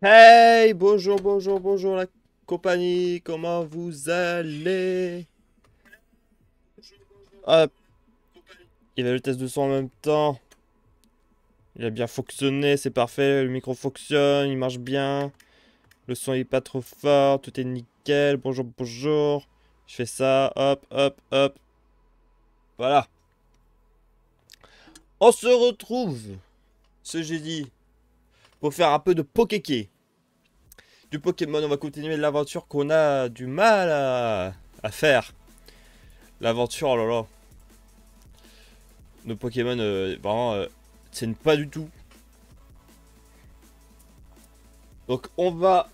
Hey, bonjour, bonjour, bonjour la compagnie, comment vous allez? Hop, il y avait le test de son en même temps, il a bien fonctionné, c'est parfait, le micro fonctionne, il marche bien, le son est pas trop fort, tout est nickel, bonjour, bonjour, je fais ça, hop, hop, hop, voilà. On se retrouve ce jeudi pour faire un peu de Pokéké. Du Pokémon, on va continuer l'aventure qu'on a du mal à faire. L'aventure, oh là là. Nos Pokémon, vraiment, tiennent pas du tout. Donc on va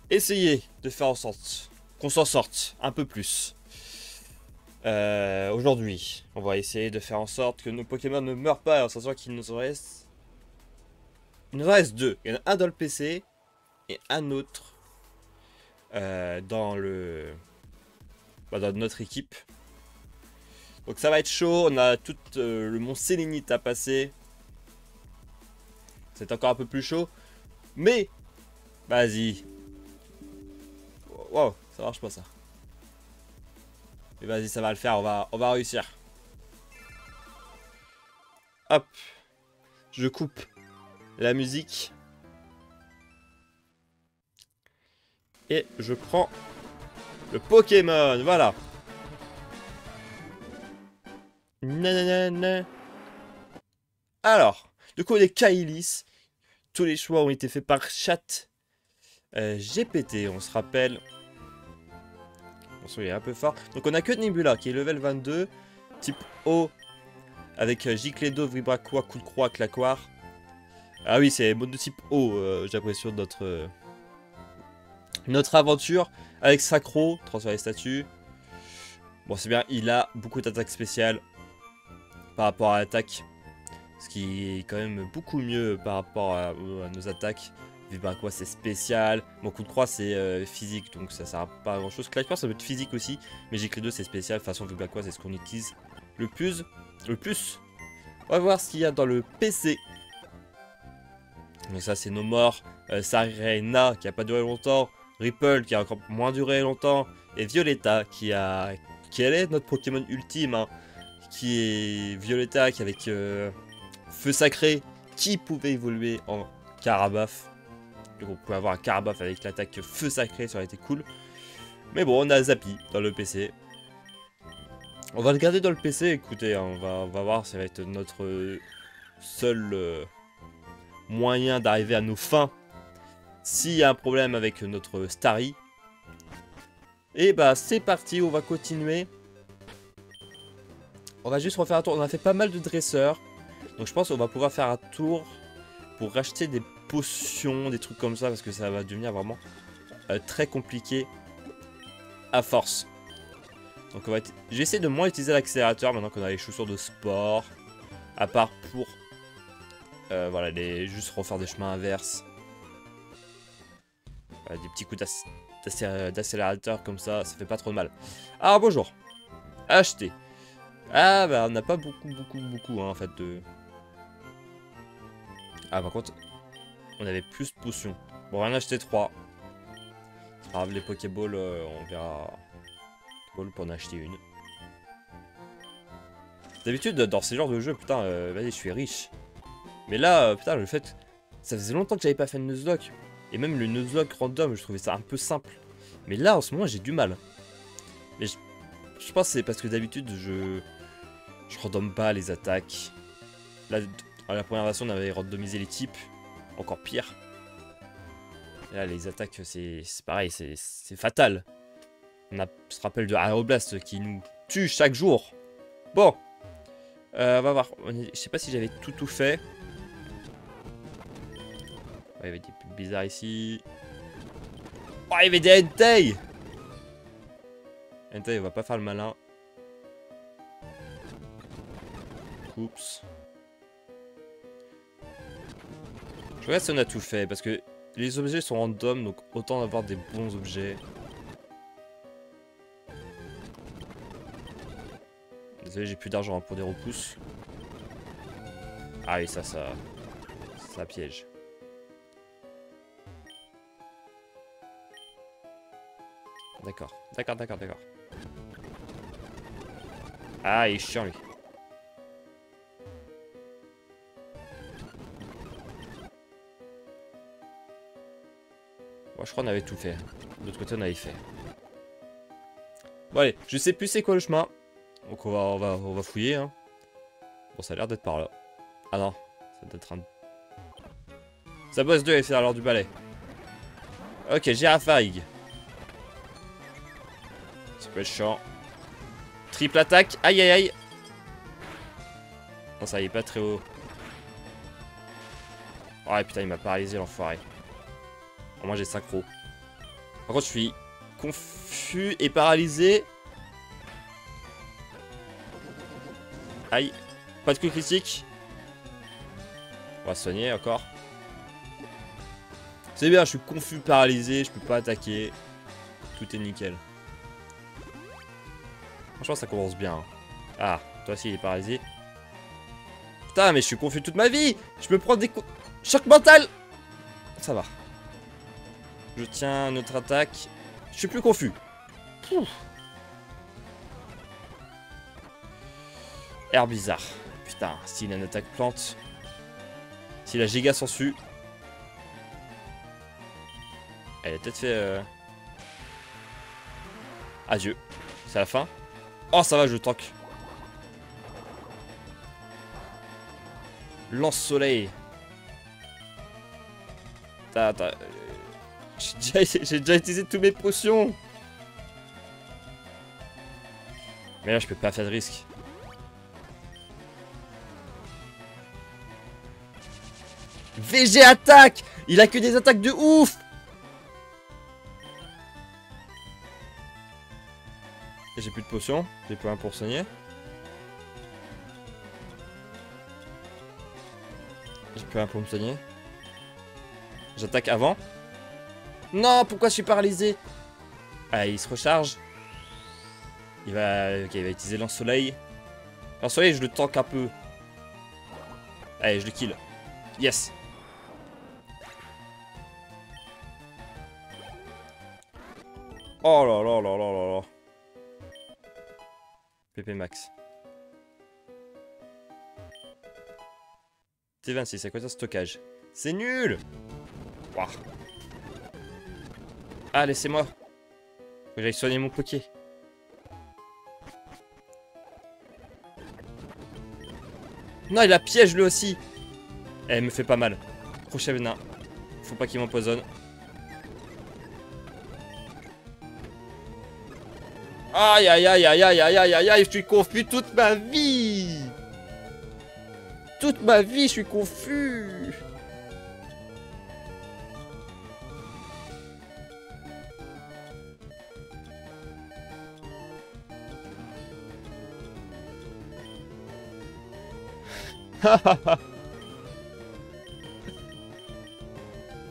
essayer de faire en sorte qu'on s'en sorte un peu plus. Aujourd'hui, on va essayer de faire en sorte que nos Pokémon ne meurent pas, en sachant qu'il nous en reste... Il nous en reste deux. Il y en a un dans le PC et un autre dans le... dans notre équipe. Donc ça va être chaud, on a tout le mont Sélénite à passer. C'est encore un peu plus chaud. Mais, vas-y. Wow, ça marche pas ça. Mais vas-y, ça va le faire, on va réussir. Hop, je coupe la musique. Et je prends le Pokémon, voilà. Nanana. Alors, du coup, les Kaelis, tous les choix ont été faits par chat GPT, on se rappelle. Bon, il est un peu fort. Donc on a que Nebula qui est level 22, type O, avec Gicledo, Vibraqua, Coup de Croix, Claquoir. Ah oui, c'est monotype O, j'ai l'impression de notre aventure. Avec Sacro, transfert les statuts. Bon, c'est bien, il a beaucoup d'attaques spéciales par rapport à l'attaque. Ce qui est quand même beaucoup mieux par rapport à nos attaques. Vibraqua c'est spécial. Mon coup de croix c'est physique, donc ça sert à pas à grand chose. Claquoir ça peut être physique aussi, mais Gicledo c'est spécial. De toute façon, Vibraqua c'est ce qu'on utilise le plus. On va voir ce qu'il y a dans le PC. Donc ça c'est nos morts. Sarena qui a pas duré longtemps. Ripple qui a encore moins duré longtemps. Et Violetta qui est notre Pokémon ultime. Hein, qui est Violetta qui avec Feu Sacré qui pouvait évoluer en Carabaf. Donc on pouvait avoir un Carabaf avec l'attaque Feu Sacré, ça aurait été cool. Mais bon, on a Zappy dans le PC. On va le garder dans le PC, écoutez, hein, on va voir, ça va être notre seul moyen d'arriver à nos fins. S'il y a un problème avec notre Starry. Et bah c'est parti, on va continuer. On va juste refaire un tour, on a fait pas mal de dresseurs. Donc je pense qu'on va pouvoir faire un tour pour racheter des potions, des trucs comme ça, parce que ça va devenir vraiment très compliqué à force. Donc on va je vais essayer de moins utiliser l'accélérateur maintenant qu'on a les chaussures de sport. À part pour voilà, juste refaire des chemins inverses. Voilà, des petits coups d'accélérateur comme ça fait pas trop de mal. Alors bonjour. Acheter. Ah bah on n'a pas beaucoup hein, en fait de... Ah par contre, on avait plus de potions. Bon, on va en acheter 3. C'est pas grave, les Pokéballs, on verra pour en acheter une. D'habitude, dans ces genres de jeux, putain, vas-y, je suis riche. Mais là, putain, le fait... Ça faisait longtemps que j'avais pas fait de Nuzlocke. Et même le Nuzlocke random, je trouvais ça un peu simple. Mais là, en ce moment, j'ai du mal. Mais je pense que c'est parce que d'habitude, je random pas les attaques. Là, dans la première version, on avait randomisé les types. Encore pire. Et là, les attaques, c'est pareil, c'est fatal. On se rappelle de Aeroblast qui nous tue chaque jour. Bon. On va voir. Je sais pas si j'avais tout fait. Ouais, il y avait des pubs bizarres ici. Oh, il y avait des Entei. Entei, on va pas faire le malin. Oups. Je regarde si on a tout fait, parce que les objets sont random, donc autant avoir des bons objets. Désolé, j'ai plus d'argent pour des repousses. Ah oui, ça piège. D'accord. D'accord, d'accord, d'accord. Ah, il est chiant, lui. Bon, je crois qu'on avait tout fait. De l'autre côté, on avait fait. Bon, allez, je sais plus c'est quoi le chemin. Donc, on va fouiller, hein. Bon, ça a l'air d'être par là. Ah non, ça doit être un... Ça bosse 2 et c'est alors du balai. Ok, Girafarig. Ça peut être chiant. Triple attaque. Aïe aïe aïe. Non, ça y est pas très haut. Oh putain, il m'a paralysé l'enfoiré. Au moins j'ai synchro. Par contre, je suis confus et paralysé. Aïe. Pas de coup critique. On va soigner encore. C'est bien, je suis confus, paralysé, je peux pas attaquer. Tout est nickel. Franchement, ça commence bien. Hein. Ah, toi aussi, il est paralysé. Putain, mais je suis confus toute ma vie. Je peux prendre des coups. Choc mental. Ça va. Je tiens notre attaque. Je suis plus confus. Pouf. Air bizarre. Putain, s'il a une attaque plante. Si la giga s'ensuit. Elle a peut-être fait... Adieu. C'est la fin. Oh, ça va, je tank. Lance-soleil. Attends. J'ai déjà utilisé toutes mes potions. Mais là, je peux pas faire de risque. VG attaque. Il a que des attaques de ouf. J'ai plus de potions. J'ai plus un pour soigner. J'ai plus un pour me soigner. J'attaque avant. Non, pourquoi je suis paralysé? Ah, il se recharge. Il va... Ok, il va utiliser lance-soleil. Lance-soleil, je le tank un peu. Allez, je le kill. Yes. Oh là là là là là là. PP max. T26, c'est quoi ça, stockage? C'est nul. Wow. Ah, laissez-moi. Faut que j'aille soigner mon Poké. Non, il a piège lui aussi. Elle me fait pas mal. Crochet venin. Faut pas qu'il m'empoisonne. Aïe aïe aïe aïe aïe aïe aïe aïe aïe, je suis confus toute ma vie. Toute ma vie, je suis confus.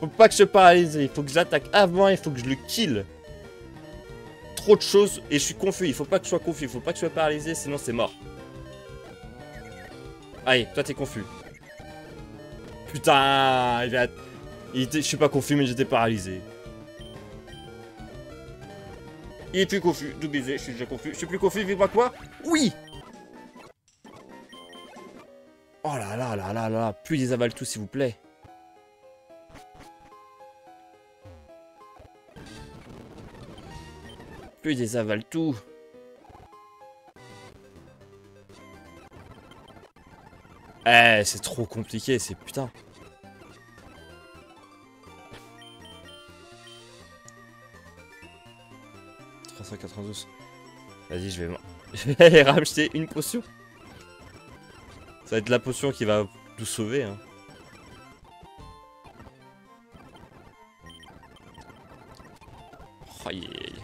Faut pas que je paralyse, il faut que j'attaque avant, il faut que je le kill. Trop de choses et je suis confus, il faut pas que je sois confus, il faut pas que je sois paralysé, sinon c'est mort. Allez, toi t'es confus. Putain, je suis pas confus mais j'étais paralysé. Il est plus confus, WZ, je suis déjà confus. Je suis plus confus, vive-moi quoi? Oui. Oh là là là là là, plus ils avalent tout s'il vous plaît. Plus ils avalent tout. Eh, c'est trop compliqué, c'est putain. « 392. Vas-y, je vais aller racheter une potion. Ça va être la potion qui va nous sauver. Hein. Aïe, aïe, aïe.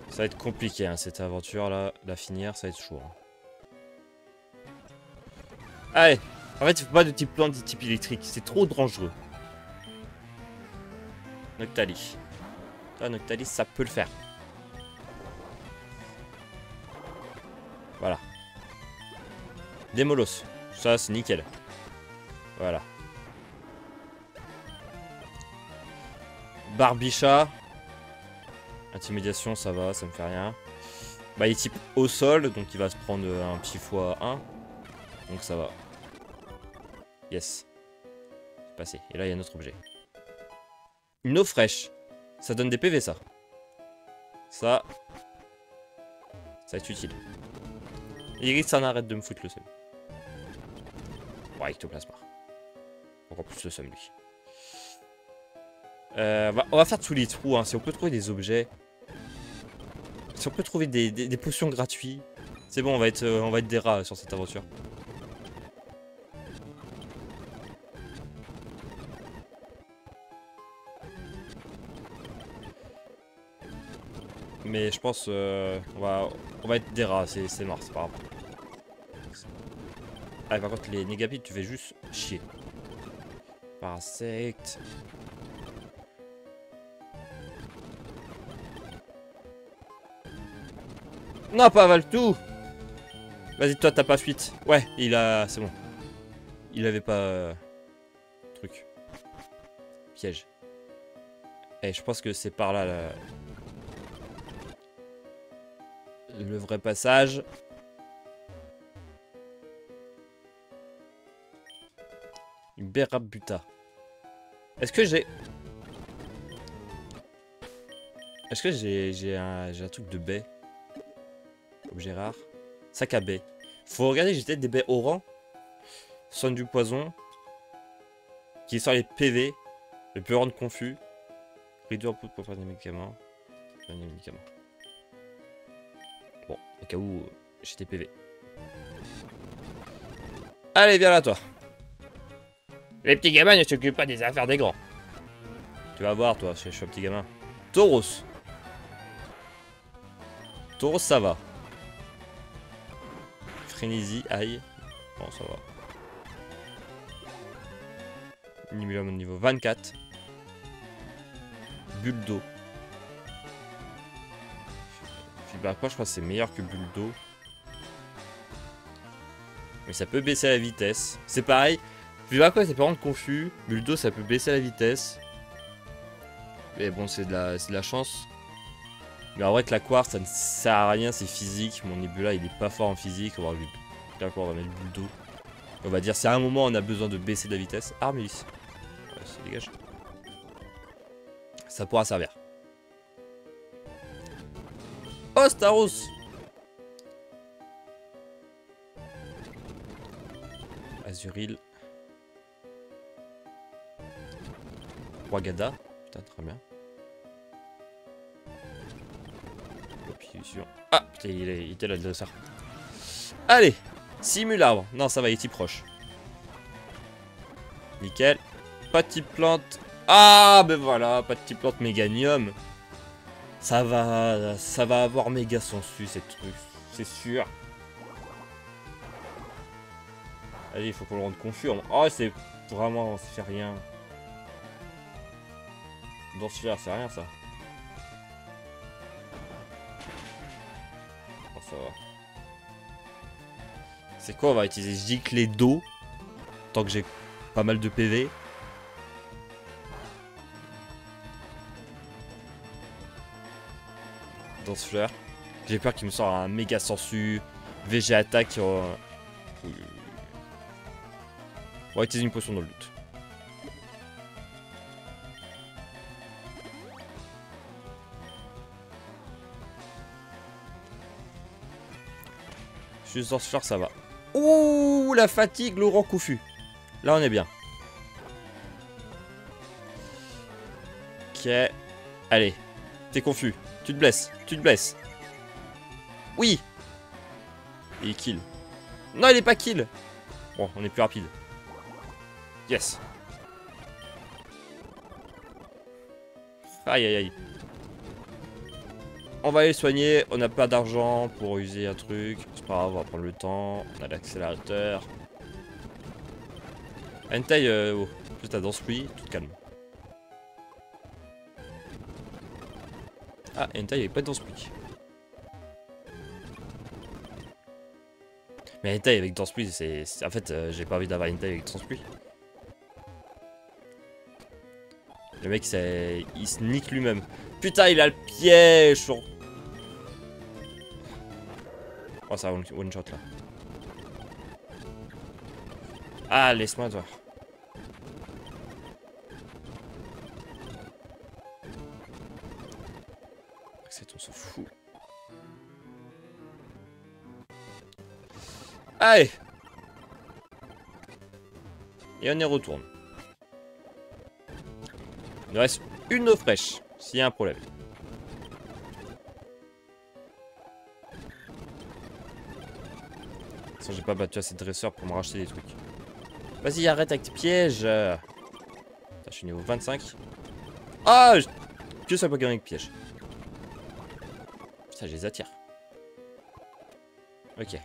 Ça va être compliqué hein, cette aventure là, la finir, ça va être chaud. Hein. Allez, en fait il faut pas de type plante, de type électrique, c'est trop dangereux. Noctalis. Ah, Noctalis ça peut le faire. Voilà. Démolos. Ça, c'est nickel. Voilà. Barbicha. Intimidation, ça va, ça me fait rien. Bah, il est type au sol, donc il va se prendre un petit x1. Donc ça va. Yes. C'est passé. Et là, il y a notre objet. Une eau fraîche. Ça donne des PV, ça. Ça va être utile. Iris, ça n'arrête de me foutre le seum. Ouais, ectoplasma. Encore plus le seum, lui. On va faire tous les trous, hein. Si on peut trouver des objets. Si on peut trouver des potions gratuites. C'est bon, on va être des rats sur cette aventure. Mais je pense on va être des rats, c'est mort, c'est pas grave. Ah, par contre les négapites tu fais juste chier. Parasect. Non, pas Valtou. Vas-y, toi t'as pas fuite. Ouais, il a... c'est bon. Il avait pas... truc. Piège. Et je pense que c'est par là, le vrai passage. Berabuta. Est-ce que j'ai... Est-ce que j'ai un truc de baie? Objet rare. Sac à baie. Faut regarder, j'ai peut-être des baies oran. Soigne du poison. Qui sort les PV. Le peut rendre confus. Réduire poudre pour faire des médicaments. Faire des médicaments. Bon, au cas où j'ai des PV. Allez, viens là, toi. Les petits gamins ne s'occupent pas des affaires des grands. Tu vas voir, toi, je suis un petit gamin. Tauros. Tauros, ça va. Frénésie, aïe. Bon, ça va. Nimulum au niveau 24. Bulle d'eau. Fibre quoi, je crois que c'est meilleur que bulle d'eau. Mais ça peut baisser la vitesse. C'est pareil. Fibre quoi, c'est pas rendre confus. Bulle d'eau, ça peut baisser la vitesse. Mais bon, c'est de la chance. Mais en vrai, que la quartz, ça ne sert à rien, c'est physique. Mon Nebula, il est pas fort en physique. On va lui... D'accord, on va mettre bulle d'eau. On va dire, si à un moment on a besoin de baisser de la vitesse. Armélis. Ouais, ça dégage. Ça pourra servir. Oh, Staros! Azuril. Wagada. Putain, très bien. Ah, putain, il était là, ça. Allez! Simule arbre. Non, ça va, il est proche. Nickel. Pas de type plante. Ah, ben voilà, pas de type plante méganium. Ça va avoir méga sensu, cette truc. C'est sûr. Allez, il faut qu'on le rende confus. Oh, c'est vraiment, ça fait rien. Dans ce faire, c'est rien, ça. Oh, ça va. C'est quoi, on va utiliser giclée d'eau. Tant que j'ai pas mal de PV. Dans ce fleur. J'ai peur qu'il me sorte un méga sensu. VG attaque. On va utiliser une potion dans le doute. Juste dans ce fleur, ça va. Ouh, la fatigue, Laurent confus. Là, on est bien. Ok. Allez. T'es confus. Tu te blesses. Tu te blesses. Oui. Et il kill. Non, il est pas kill. Bon, on est plus rapide. Yes. Aïe, aïe, aïe. On va aller soigner. On n'a pas d'argent pour user un truc. C'est pas grave, on va prendre le temps. On a l'accélérateur. Hentai, oh. Juste à danse pluie, tout calme. Ah, Hentai, il n'y avait pas de danse pluie. Mais une taille avec danse pluie, en fait, j'ai pas envie d'avoir une taille avec danse pluie. Le mec, il se nique lui-même. Putain, il a le piège sur... Oh, ça va one shot là. Ah, laisse-moi toi. C'est on s'en fout. Allez. Et on y retourne. Il nous reste une eau fraîche, s'il y a un problème. Sans j'ai pas battu assez de dresseurs pour me racheter des trucs. Vas-y, arrête avec tes pièges. Putain, je suis niveau 25. Ah, que ça peut gagner avec piège. Putain, je les attire. Ok.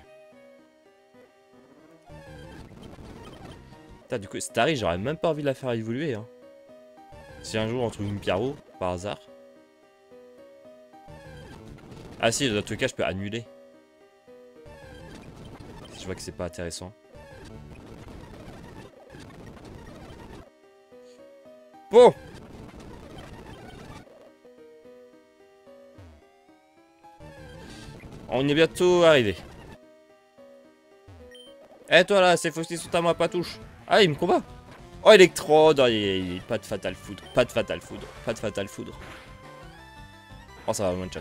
Putain, du coup, Starry, j'aurais même pas envie de la faire évoluer. Hein. Si un jour on trouve une Pyro, par hasard. Ah si, dans tous les cas, je peux annuler. Si je vois que c'est pas intéressant. Bon. On est bientôt arrivé. Eh toi là, c'est Foxy sous ta main, pas touche. Ah, il me combat. Oh, électrode. Oh, pas de fatal foudre. Pas de fatal foudre. Pas de fatal foudre. Oh, ça va, one shot.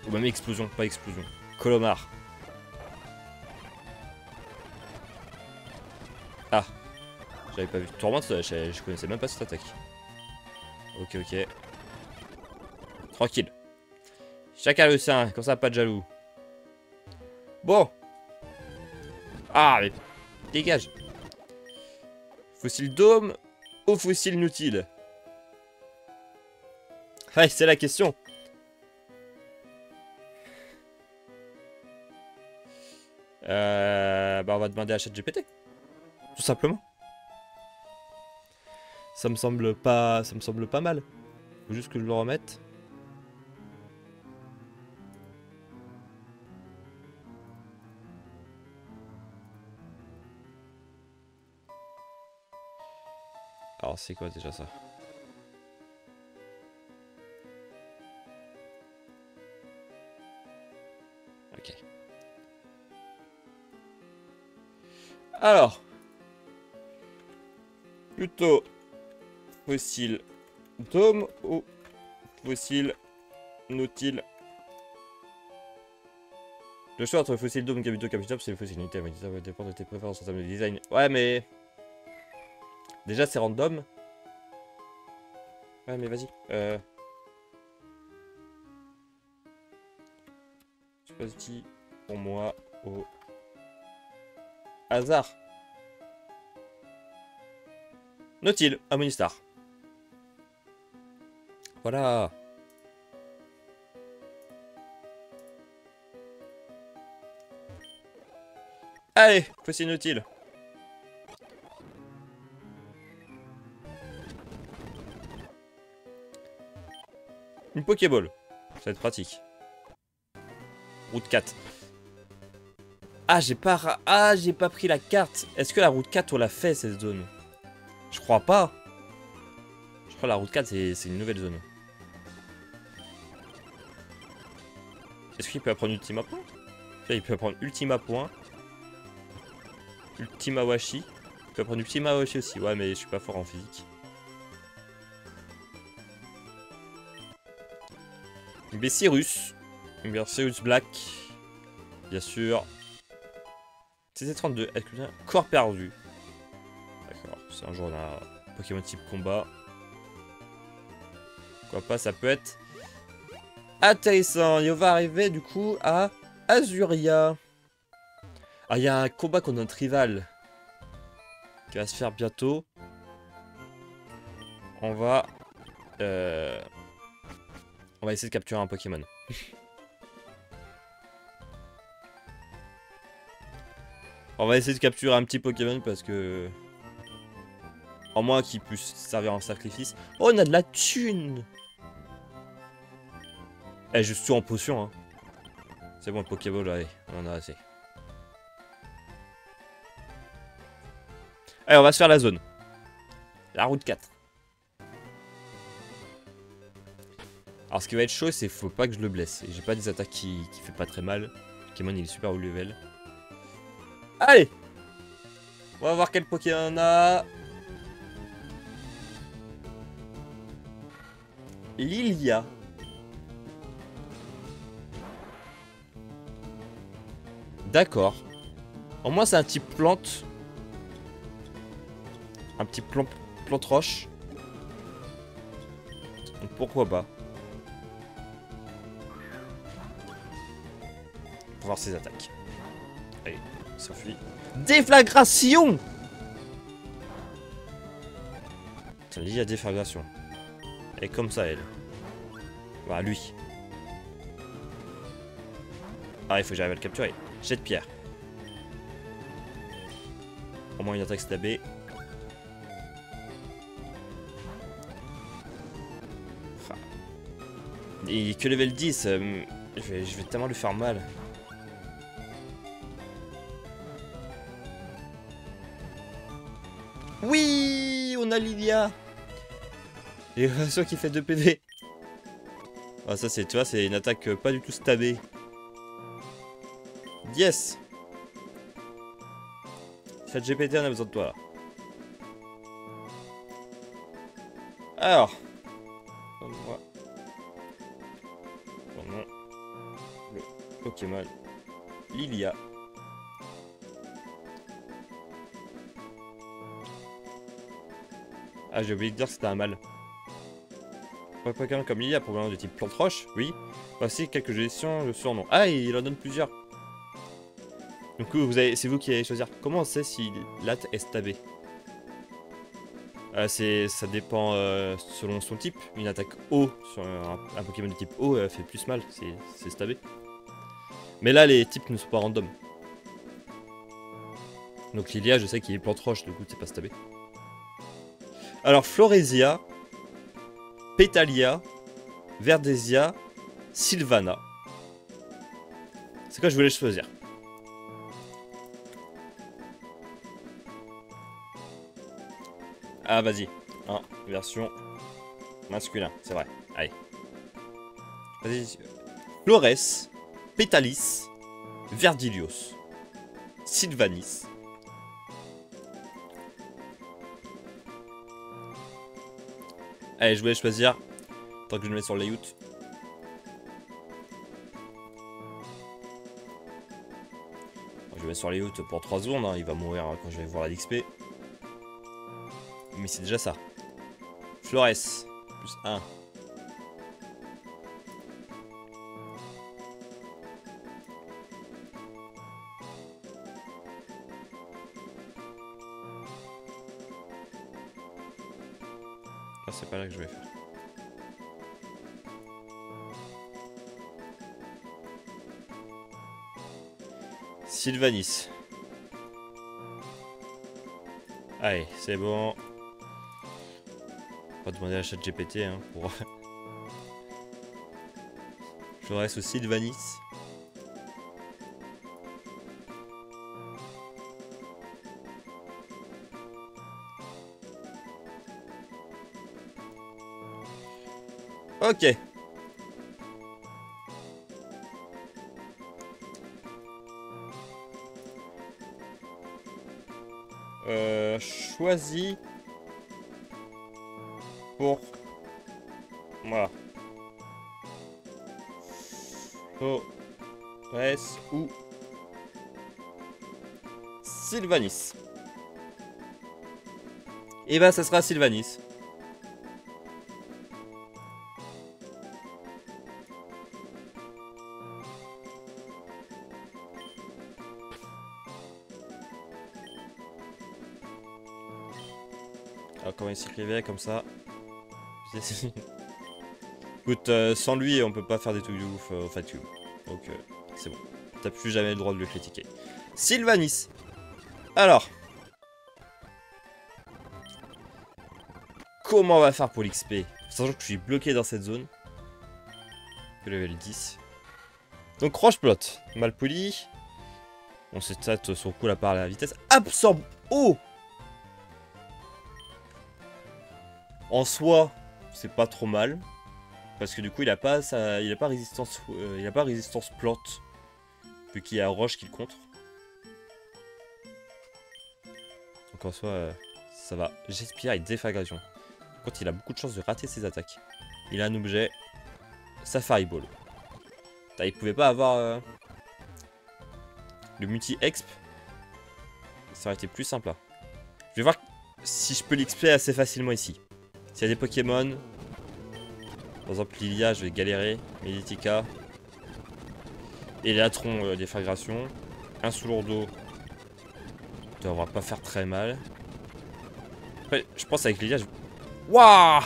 Ou même explosion, pas explosion. Colomar. Ah. J'avais pas vu. Tourmente, je connaissais même pas cette attaque. Ok, ok. Tranquille. Chacun le sien, comme ça, pas de jaloux. Bon. Ah, mais... Dégage. Fossile dôme ou fossile inutile? Ouais, c'est la question. Bah on va demander à ChatGPT. Tout simplement. Ça me semble pas mal. Faut juste que je le remette. Alors c'est quoi déjà ça? Ok. Alors. Plutôt fossile dôme ou fossile nautile? Le choix entre fossile dôme, capitaux, capitable, c'est le fossile unité. Ça va dépendre de tes préférences en termes de design. Ouais, mais... Déjà, c'est random. Ouais, mais vas-y. Choisis pour moi au hasard. Nautile, Harmonistar. Voilà. Allez, fossile nautile. Une Pokéball. Ça va être pratique. Route 4. Ah, j'ai pas pris la carte. Est-ce que la route 4, on l'a fait, cette zone? Je crois pas. Je crois que la route 4, c'est une nouvelle zone. Est-ce qu'il peut apprendre Ultima Point? Là, il peut apprendre Ultima Point. Ultima Washi. Il peut apprendre Ultima Washi aussi. Ouais, mais je suis pas fort en physique. Bessirus. Bessirus Black. Bien sûr. CC32. Corps perdu. D'accord. C'est un jour on a Pokémon type combat. Pourquoi pas, ça peut être intéressant. Et on va arriver du coup à Azuria. Ah, il y a un combat contre notre rival qui va se faire bientôt. On va essayer de capturer un Pokémon. On va essayer de capturer un petit Pokémon parce que... En moins qu'il puisse servir en sacrifice. Oh, on a de la thune! Eh, juste tout en potion, hein. C'est bon, le Pokéball, allez, on en a assez. Allez, on va se faire la zone. La route 4. Alors ce qui va être chaud, c'est faut pas que je le blesse. Et j'ai pas des attaques qui fait pas très mal. Pokémon il est super haut level. Allez! On va voir quel Pokémon on a. Lilia. D'accord. Au moins c'est un type plante. Un petit plante roche. Donc pourquoi pas. Pour voir ses attaques. Allez, il s'enfuit. Déflagration! Putain, Lilia déflagration. Elle est comme ça elle. Voilà lui. Ah il faut que j'arrive à le capturer. Jet de pierre. Au moins une attaque stabée. Il est que level 10. Je vais tellement lui faire mal. Oui, on a Lilia. L'évasion qui fait 2 PV. Ah ça c'est, tu vois, c'est une attaque pas du tout stabée. Yes. ChatGPT, on a besoin de toi là. Alors. Donne-moi. Donne-moi. Le Pokémon. Lilia. Ah j'ai oublié de dire que c'était un mâle. Pour un Pokémon comme Lilia, Pokémon de type plante roche, oui. Voici quelques gestions de surnom. Ah il en donne plusieurs. Du coup c'est vous qui allez choisir. Comment on sait si l'at est stabé? Ça dépend selon son type. Une attaque eau sur un Pokémon de type eau fait plus mal, c'est stabé. Mais là les types ne sont pas random. Donc Lilia je sais qu'il est plante roche, du coup c'est pas stabé. Alors Floresia, Pétalia, Verdesia, Sylvana. C'est quoi je voulais choisir? Ah vas-y, hein, version masculin, c'est vrai. Allez. Vas-y. Flores, Pétalis, Verdilios, Sylvanis. Allez, je voulais choisir, tant que je le mets sur le layout. Je vais mettre sur le layout pour 3 secondes, hein. Il va mourir quand je vais voir la d'XP. Mais c'est déjà ça. Flores, plus 1. Ah, c'est pas là que je vais faire. Sylvanis. Allez, c'est bon. On va demander à ChatGPT hein, pour... Je reste au Sylvanis. Ok. Choisis pour... Voilà. Flores ou Sylvanis. Et bah ça sera Sylvanis. Alors comment il s'écrivait comme ça. Écoute, sans lui on peut pas faire des trucs de ouf au Fatu. Donc c'est bon. T'as plus jamais le droit de le critiquer. Sylvanis. Alors. Comment on va faire pour l'XP? Sachant que je suis bloqué dans cette zone. Que level 10. Donc Roche-Plot. Malpoli. On ses stats sont cool à part la vitesse. Absorbe eau. En soi, c'est pas trop mal. Parce que du coup, il a pas résistance, il a pas résistance plante. Vu qu'il y a roche qui le contre. Donc en soi, ça va. J'espère et déflagration. Par contre, il a beaucoup de chances de rater ses attaques. Il a un objet. Safari Ball. Putain, il pouvait pas avoir le multi-exp. Ça aurait été plus simple là. Je vais voir si je peux l'XP assez facilement ici. S'il y a des Pokémon. Par exemple, Lilia, je vais galérer. Meditica. Elatron, déflagration. Un sous lourdeau. Ça devra pas faire très mal. Après, je pense avec Lilia, je... Waouh!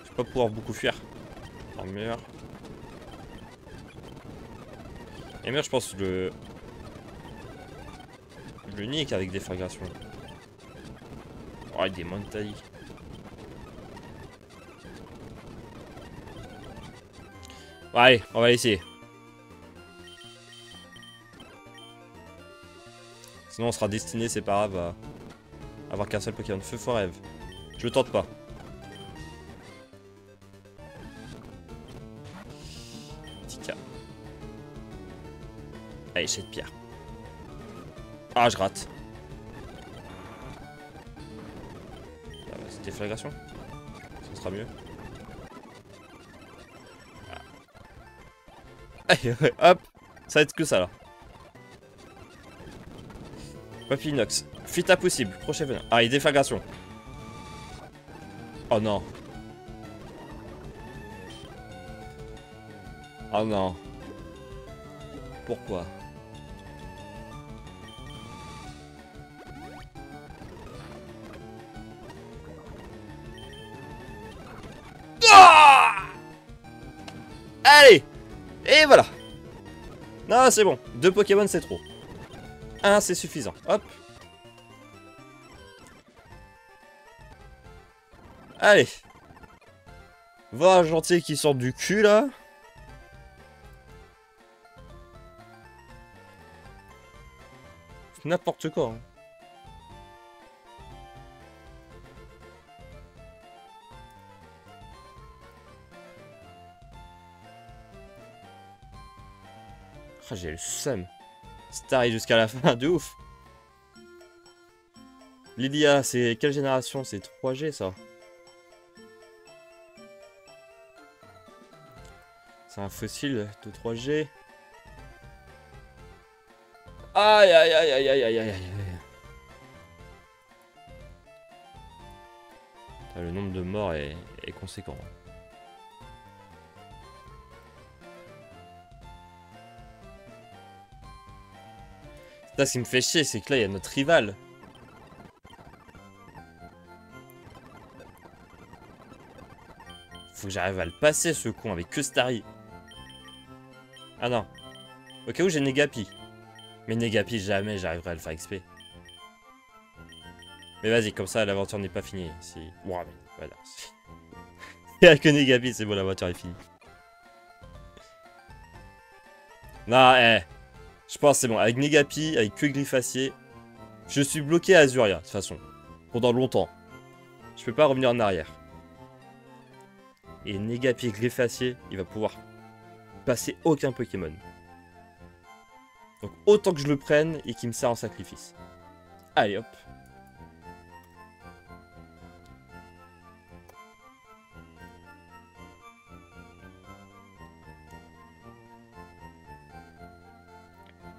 Je vais pas pouvoir beaucoup fuir. Armure. Armure, je pense le nique avec déflagration. Oh, des Montaï. Ouais, allez, on va l'essayer. Sinon, on sera destiné, c'est pas grave, à avoir qu'un seul Pokémon. Feu Forêve. Je le tente pas. Tika. Allez, jet de pierre. Ah, je rate. Ah, bah, c'est déflagration. Ça sera mieux. Allez, hop. Ça va être que ça là. Papinox. Fuite impossible. Prochain venin. Ah, et déflagration. Oh non. Oh non. Pourquoi? Ah! Allez! Et voilà! Non, c'est bon. 2 Pokémon, c'est trop. 1, c'est suffisant. Hop. Allez. Voir un gentil qui sort du cul, là. N'importe quoi. Hein. Ah, j'ai le seum. Starry jusqu'à la fin, de ouf. Lydia, c'est quelle génération? C'est 3G, ça? C'est un fossile de 3G. Aïe, aïe, aïe, aïe, aïe, aïe, aïe, aïe. Le nombre de morts est conséquent. Là, ce qui me fait chier, c'est que là, il y a notre rival. Faut que j'arrive à le passer, ce con, avec que Starry. Ah non. Au cas où, j'ai Negapi. Mais Negapi, jamais j'arriverai à le faire XP. Mais vas-y, comme ça, l'aventure n'est pas finie. Si... Wow, mais voilà. Il n'y a que Negapi, c'est bon, l'aventure est finie. Non, je pense c'est bon. Avec Negapi, avec que Griffacier, je suis bloqué à Azuria, de toute façon. Pendant longtemps. Je peux pas revenir en arrière. Et Negapi et Griffacier, il va pouvoir passer aucun Pokémon. Donc autant que je le prenne et qu'il me sert en sacrifice. Allez hop.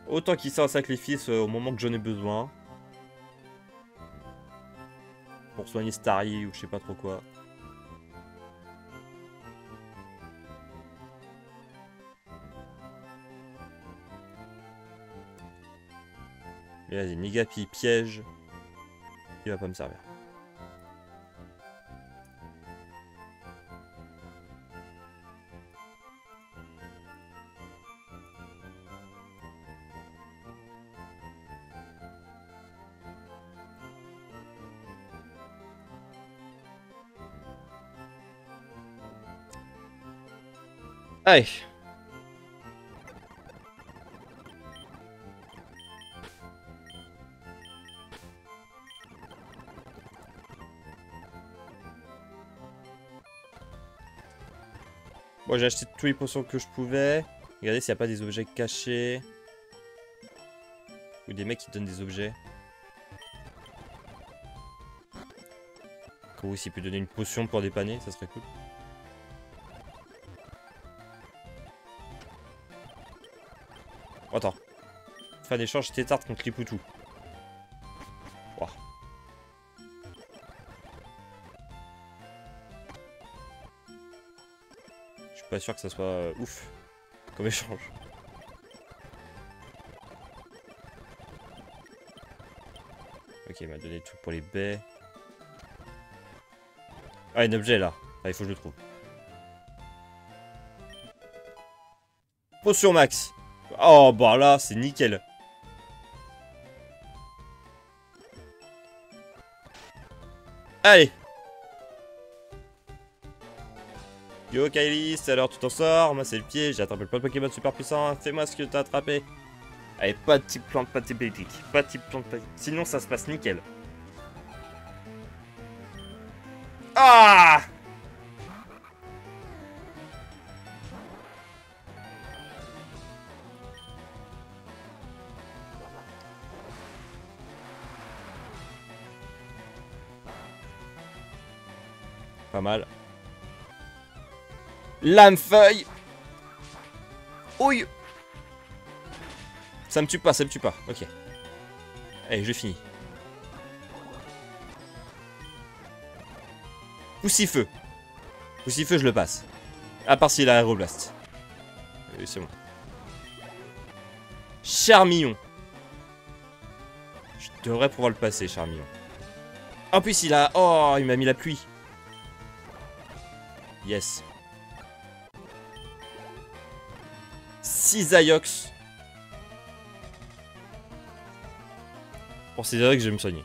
Autant qu'il sert en sacrifice au moment que j'en ai besoin. Pour soigner Starry ou je sais pas trop quoi. Mais vas-y, Negapi piège. Il va pas me servir. Allez. Bon, j'ai acheté tous les potions que je pouvais. Regardez s'il n'y a pas des objets cachés. Ou des mecs qui donnent des objets. Ou s'il peut donner une potion pour dépanner, ça serait cool. Oh, attends. Fin d'échange tétard contre les poutous. Wow. Je suis pas sûr que ça soit ouf comme échange. Ok, il m'a donné tout pour les baies. Ah, un objet là. Ah, il faut que je le trouve. Potion max. Oh, bah là, c'est nickel. Allez. Yo Kylie, c'est alors tu t'en sors. Moi c'est le pied, j'ai attrapé plein de Pokémon super puissants. Fais-moi ce que t'as attrapé. Allez, pas de type plante, pas de type électrique. Pas de type plante, pas de... Sinon ça se passe nickel. Ah! Pas mal. Lame-feuille. Ouille. Ça me tue pas, ça me tue pas. Ok. Allez, je finis. Poussifeu. Poussifeu, je le passe. À part s'il a Aéroblast. C'est bon. Charmillon. Je devrais pouvoir le passer, Charmillon. En plus, il a... Oh, il m'a mis la pluie. Yes. Cisaiox. Pour Cisaiox, je vais me soigner.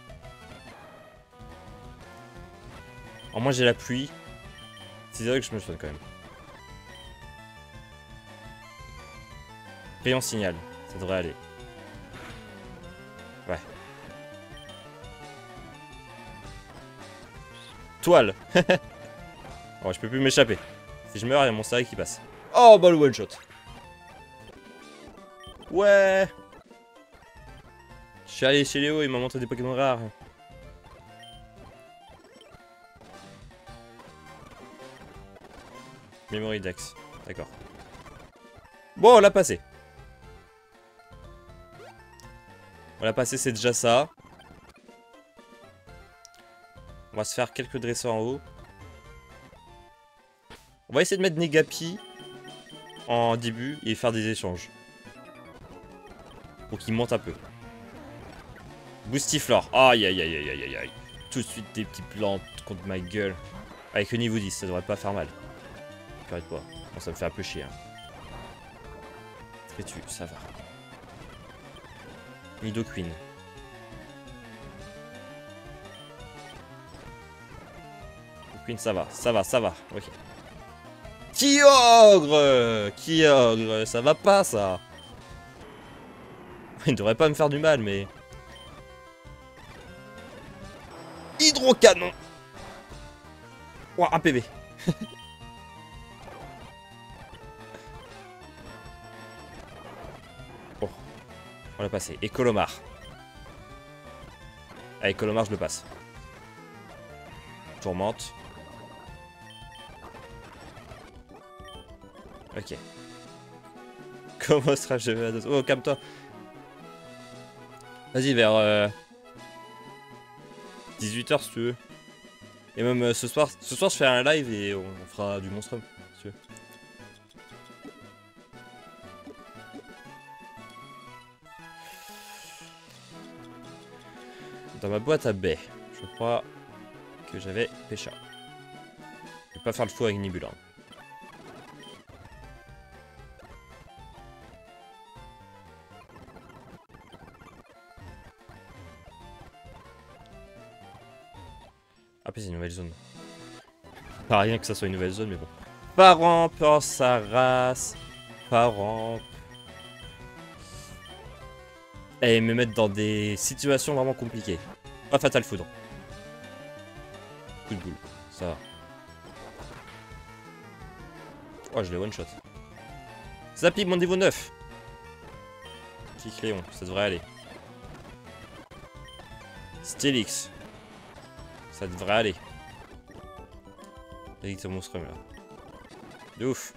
Alors moi, j'ai la pluie. Cisaiox, je me soigne quand même. Rayon signal. Ça devrait aller. Ouais. Toile. Oh, je peux plus m'échapper. Si je meurs, il y a mon starry qui passe. Oh, bah le one shot. Ouais. Je suis allé chez Léo, il m'a montré des Pokémon rares. Memory Dex. D'accord. Bon, on l'a passé. On l'a passé, c'est déjà ça. On va se faire quelques dresseurs en haut. On va essayer de mettre Negapi en début et faire des échanges. Pour qu'il monte un peu. Boostiflore. Aïe aïe aïe aïe aïe aïe. Tout de suite des petites plantes contre ma gueule. Avec le niveau 10, ça devrait pas faire mal. Arrête pas. Bon, ça me fait un peu chier. Hein. Fais-tu, ça va. Nidoqueen. Nidoqueen, ça va, ça va, ça va. Ok. Kyogre! Kyogre, ça va pas ça. Il ne devrait pas me faire du mal, mais... Hydrocanon! Ouah, un PV. Bon, on l'a passé. Et Colomar. Avec Colomar, je le passe. Tourmente. Ok. Comment sera je vais à 2... Oh, calme-toi. Vas-y, vers 18 h si tu veux. Et même ce soir je fais un live et on fera du Monstrum, si tu veux. Dans ma boîte à baies, je crois que j'avais Pécha. Je vais pas faire le fou avec Nibulan. Ah, puis c'est une nouvelle zone. Pas rien que ça soit une nouvelle zone, mais bon. Parent, peur sa race. Parent. Et me mettre dans des situations vraiment compliquées. Pas Fatal Foudre. Coup de boule, ça va. Oh, je l'ai one shot. Zappy, mon niveau 9. Kick Léon, ça devrait aller. Stylix. Ça devrait aller. Avec ce monstre là. De ouf.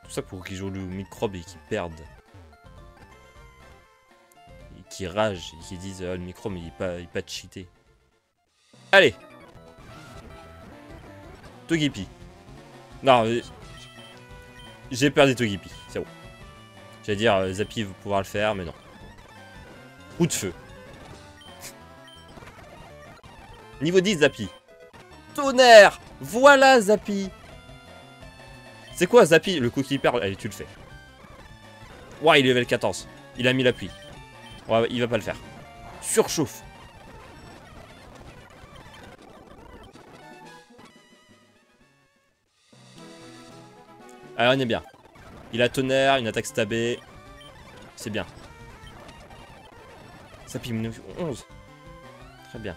Tout ça pour qu'ils jouent le microbe et qu'ils perdent. Et qu'ils ragent et qu'ils disent le microbe il est pas cheaté. Allez. Togepi. Non, j'ai perdu Togepi, c'est bon. J'allais dire Zappy va pouvoir le faire, mais non. Coup de feu. Niveau 10 Zappy. Tonnerre. Voilà Zappy. C'est quoi Zappy? Le coup qui perd. Allez, tu le fais. Ouais, il est level 14. Il a mis l'appui. Ouais, il va pas le faire. Surchauffe. Allez, on est bien. Il a tonnerre, une attaque stabée. C'est bien. Zappy 11. Très bien.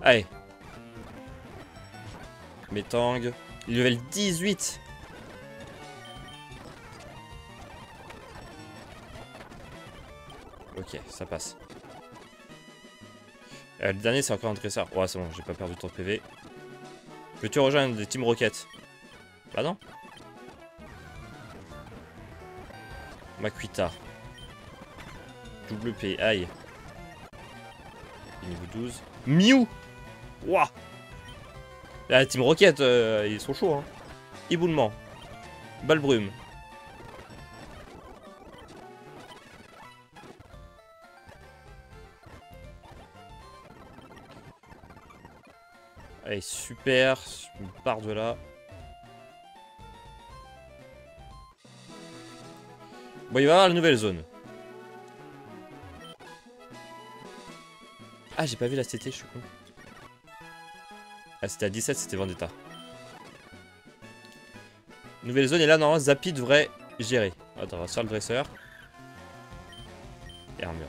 Allez. Metang. Il est level 18. Ok, ça passe. Le dernier, c'est encore un dresseur. Ouais, c'est bon, j'ai pas perdu trop de PV. Peux-tu rejoindre des Team Rocket? Bah non. Makuita. WP, aïe. Niveau 12. Mew. Wouah. La Team Rocket, ils sont chauds, hein. Éboulement. Balbrume. Allez, super. Je me pars de là. Bon, il va y avoir la nouvelle zone. Ah, j'ai pas vu la CT, je suis con. Ah, c'était à 17, c'était Vendetta. Nouvelle zone, et là, normalement, Zappy devrait gérer. Attends, on va se faire le dresseur. Et armure.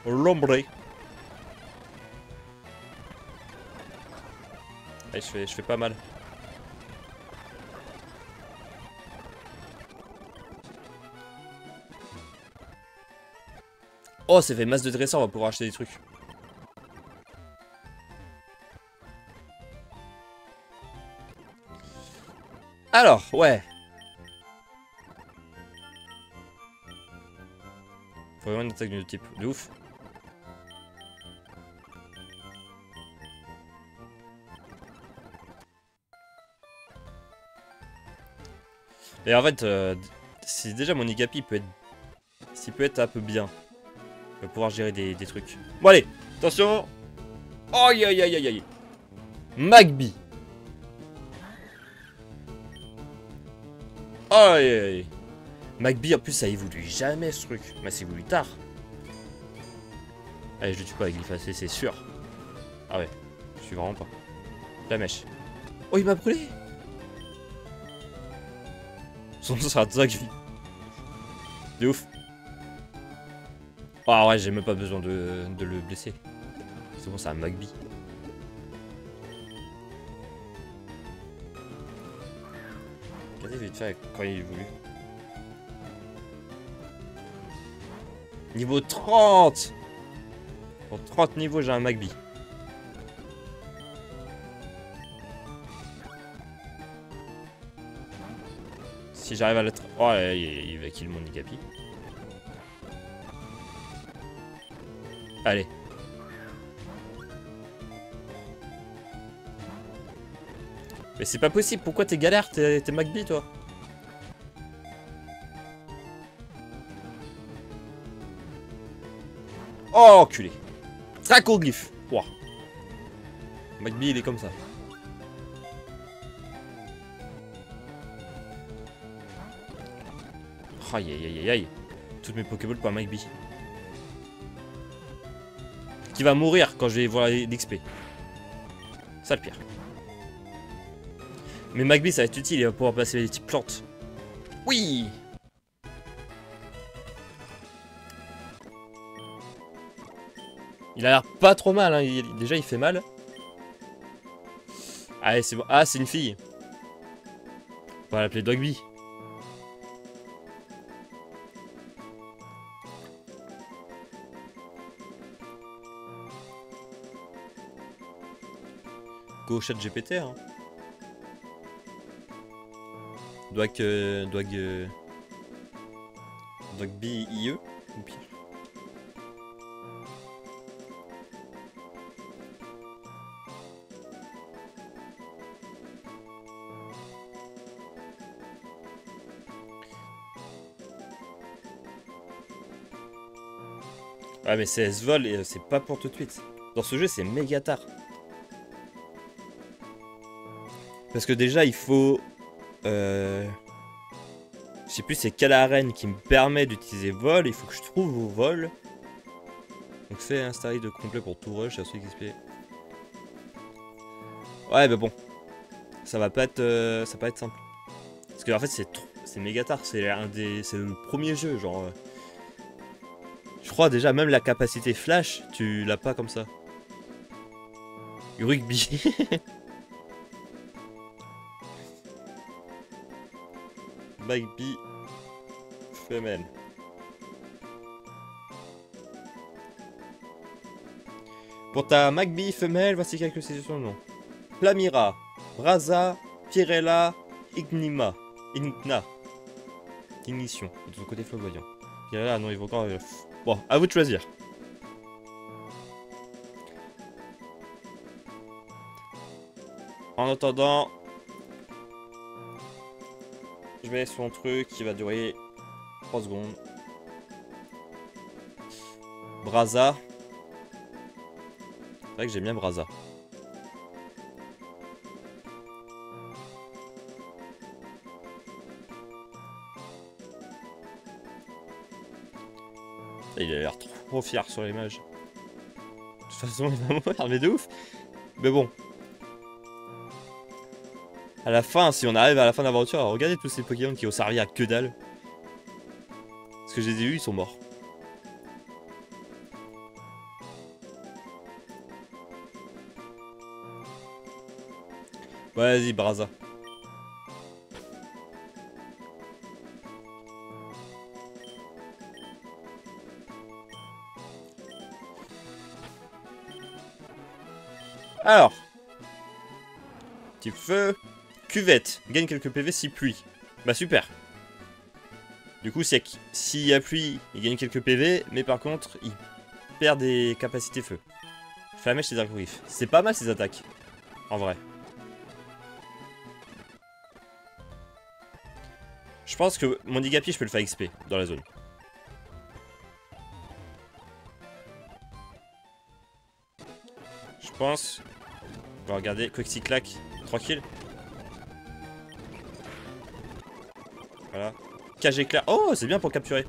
L'ombre. Allez, je fais pas mal. Oh, ça fait masse de dresseurs, on va pouvoir acheter des trucs. Alors, ouais. Faut vraiment une attaque de type. De ouf. Et en fait, si déjà mon Igapi peut être... S'il peut être un peu bien. Il va pouvoir gérer des trucs. Bon allez, attention. Aïe aïe aïe aïe aïe. Magby. Aïe aïe aïe. Magby en plus ça évolue jamais ce truc. Mais c'est évolue tard. Allez, je le tue pas avec l'effacé, c'est sûr. Ah ouais, je suis vraiment pas. La mèche. Oh, il m'a brûlé. Son nom sera Zagby. De ouf. Ah ouais, j'ai même pas besoin de le blesser. C'est bon, c'est un Magby. Regardez vite fait quand il est voulu. Niveau 30. Pour 30 niveaux, j'ai un Magby. Si j'arrive à l'être... Oh, il va kill mon Igapi. Allez. Mais c'est pas possible, pourquoi t'es galère, t'es Magby toi? Oh, enculé. Tracoglyphe. Ouah. Magby il est comme ça. Aïe aïe aïe aïe aïe. Toutes mes Pokéballs pour un Magby. qui va mourir quand je vais voir l'XP. Ça le pire. Mais Magby ça va être utile, il va pouvoir placer les types plantes. Oui! Il a l'air pas trop mal, hein. Déjà il fait mal. Allez c'est bon. Ah c'est une fille. On va l'appeler Dogby. Go chat GPT hein. Dogby IE ou pire. Ouais mais c'est S-Vol et c'est pas pour tout de suite. Dans ce jeu c'est méga tard. Parce que déjà il faut... je sais plus c'est quelle arène qui me permet d'utiliser vol. Il faut que je trouve au vol. Donc fais un starry de complet pour tout rush à celui qui XP. Ouais bah bon. Ça va pas être simple. Parce que en fait c'est méga tard. C'est le premier jeu genre... Je crois déjà même la capacité flash, tu l'as pas comme ça. Rugby. Magby femelle. Pour ta Magby femelle, voici quelques suggestions de noms. Plamira, Braza, Pirella, Igna. Ignition, de son côté flamboyant. Pirella, non, il va encore... Bon, à vous de choisir. En attendant, je mets son truc qui va durer 3 secondes. Braza. C'est vrai que j'aime bien Braza. Il a l'air trop fier sur l'image. De toute façon, il va mourir, mais de ouf. Mais bon. À la fin, si on arrive à la fin de l'aventure, regardez tous ces Pokémon qui ont servi à que dalle. Parce que je les ai eus, ils sont morts. Ouais, vas-y, Braza. Alors. Petit feu. Cuvette. Gagne quelques PV si pluie. Bah super. Du coup, s'il y a pluie, il gagne quelques PV. Mais par contre, il perd des capacités feu. Flamèche ses arcs-griffes. C'est pas mal ces attaques. En vrai. Je pense que mon Digapi, je peux le faire XP dans la zone. Je pense. On va regarder. Quixiclac. Tranquille. Voilà. Cage éclair. Oh, c'est bien pour capturer.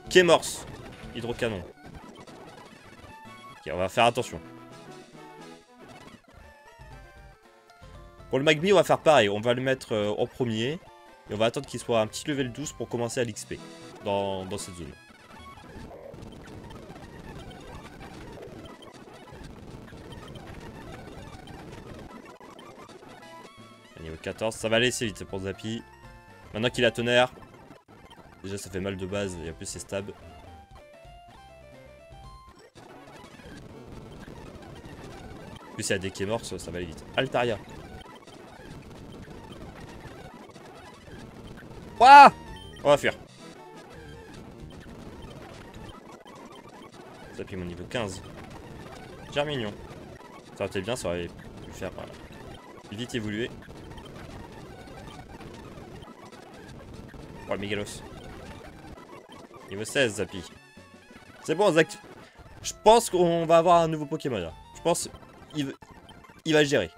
Kémorse. Hydrocanon. Ok, on va faire attention. Pour le Magby, on va faire pareil. On va le mettre en premier. Et on va attendre qu'il soit un petit level 12 pour commencer à l'XP dans cette zone. Niveau 14, ça va aller assez vite pour Zappy. Maintenant qu'il a tonnerre, déjà ça fait mal de base et en plus c'est stab. En plus il y a des Kémors, ça va aller vite. Altaria. Ouah, on va fuir. Zappy mon niveau 15. Germignon. Ça aurait été bien, ça aurait pu faire vite évoluer. Oh le Mégalos. Niveau 16 Zappy. C'est bon Zack. Je pense qu'on va avoir un nouveau Pokémon là. Je pense il va gérer.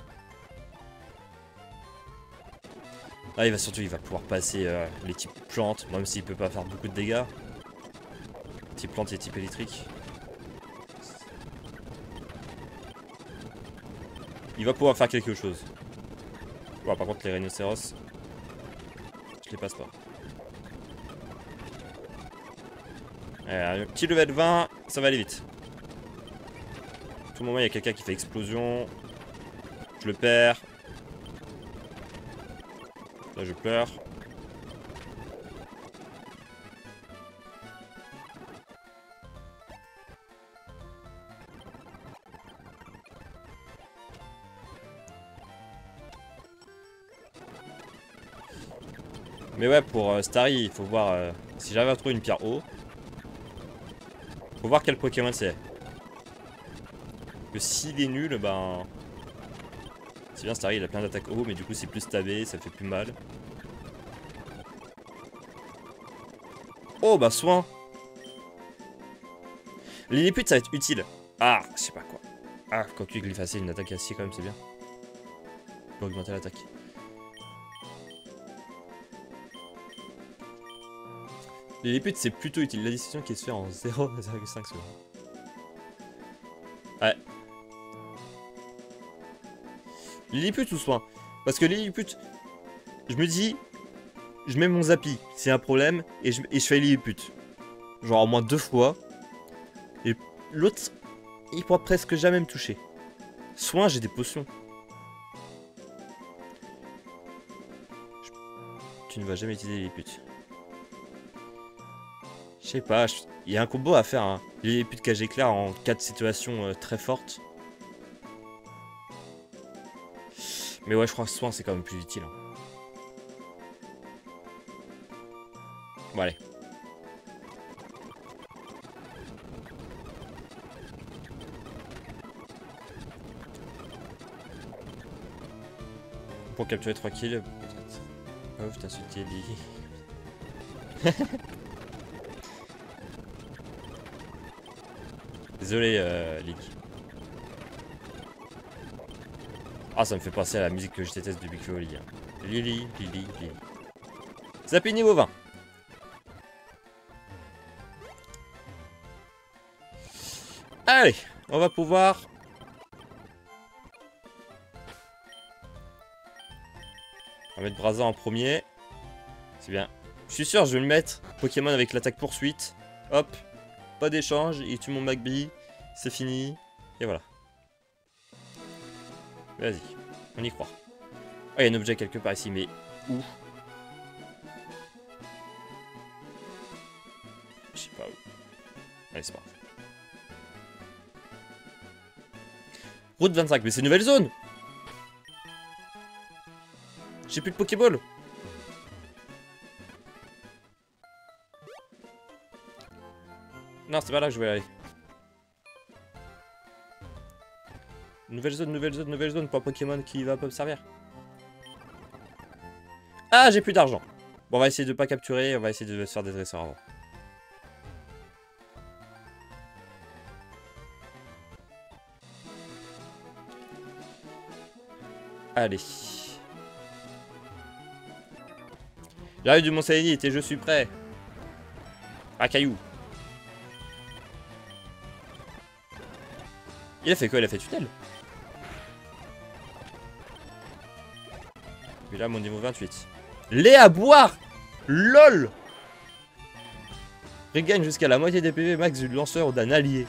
Là il va pouvoir passer les types plantes, même s'il peut pas faire beaucoup de dégâts. Type plante et type électrique. il va pouvoir faire quelque chose. Bon, par contre, les rhinocéros, je les passe pas. Allez, un petit level 20, ça va aller vite. À tout moment, il y a quelqu'un qui fait explosion. Je le perds. Là, je pleure. Mais ouais, pour Starry, il faut voir si j'arrive à trouver une pierre eau. Faut voir quel Pokémon c'est. Que s'il est nul, ben. C'est bien, Starry, il a plein d'attaques eau, mais du coup, c'est plus stabé, ça fait plus mal. Oh, bah, soin. Lilliput, ça va être utile. Ah, je sais pas quoi. Ah, quand tu glyphacé, une attaque acier, quand même, c'est bien. Pour augmenter l'attaque. Lilliput, c'est plutôt utile. La décision qui se fait en 0,5 secondes. Ouais. Lilliput ou soin? Parce que Lilliput, je me dis, je mets mon Zappi, c'est un problème, et je fais Lilliput. Genre au moins 2 fois. Et l'autre, il pourra presque jamais me toucher. Soin, j'ai des potions. Tu ne vas jamais utiliser Lilliput. Je sais pas, il y a un combo à faire, hein. Lilliput cage éclair en cas de situation très forte. Mais ouais, je crois que soin c'est quand même plus utile. Hein. Bon, allez. Pour capturer 3 kills, peut-être. Oh, putain, insulté Lily. Désolé, Lily. Ah, ça me fait penser à la musique que je déteste de Big Flo Oli. Lily, Lily, Lily. Zappi niveau 20. Allez, on va pouvoir... On va mettre Braza en premier. C'est bien. Je suis sûr, je vais le mettre. Pokémon avec l'attaque poursuite. Hop. Pas d'échange. Il tue mon Magby. C'est fini. Et voilà. Vas-y. On y croit. Oh, il y a un objet quelque part ici, mais où? Je sais pas où. Allez, c'est pas grave. Route 25, mais c'est une nouvelle zone. J'ai plus de Pokéball. Non, c'est pas là que je voulais aller. Nouvelle zone, nouvelle zone, nouvelle zone pour un Pokémon qui va pas me servir. Ah, j'ai plus d'argent. Bon, on va essayer de pas capturer, on va essayer de se faire des dresseurs avant. Allez. J'arrive du Mont Salénite et je suis prêt. Ah, caillou. Il a fait quoi? Il a fait tunnel. Et là, mon niveau 28. Lait à boire. LOL. Regagne jusqu'à la moitié des PV max du lanceur d'un allié.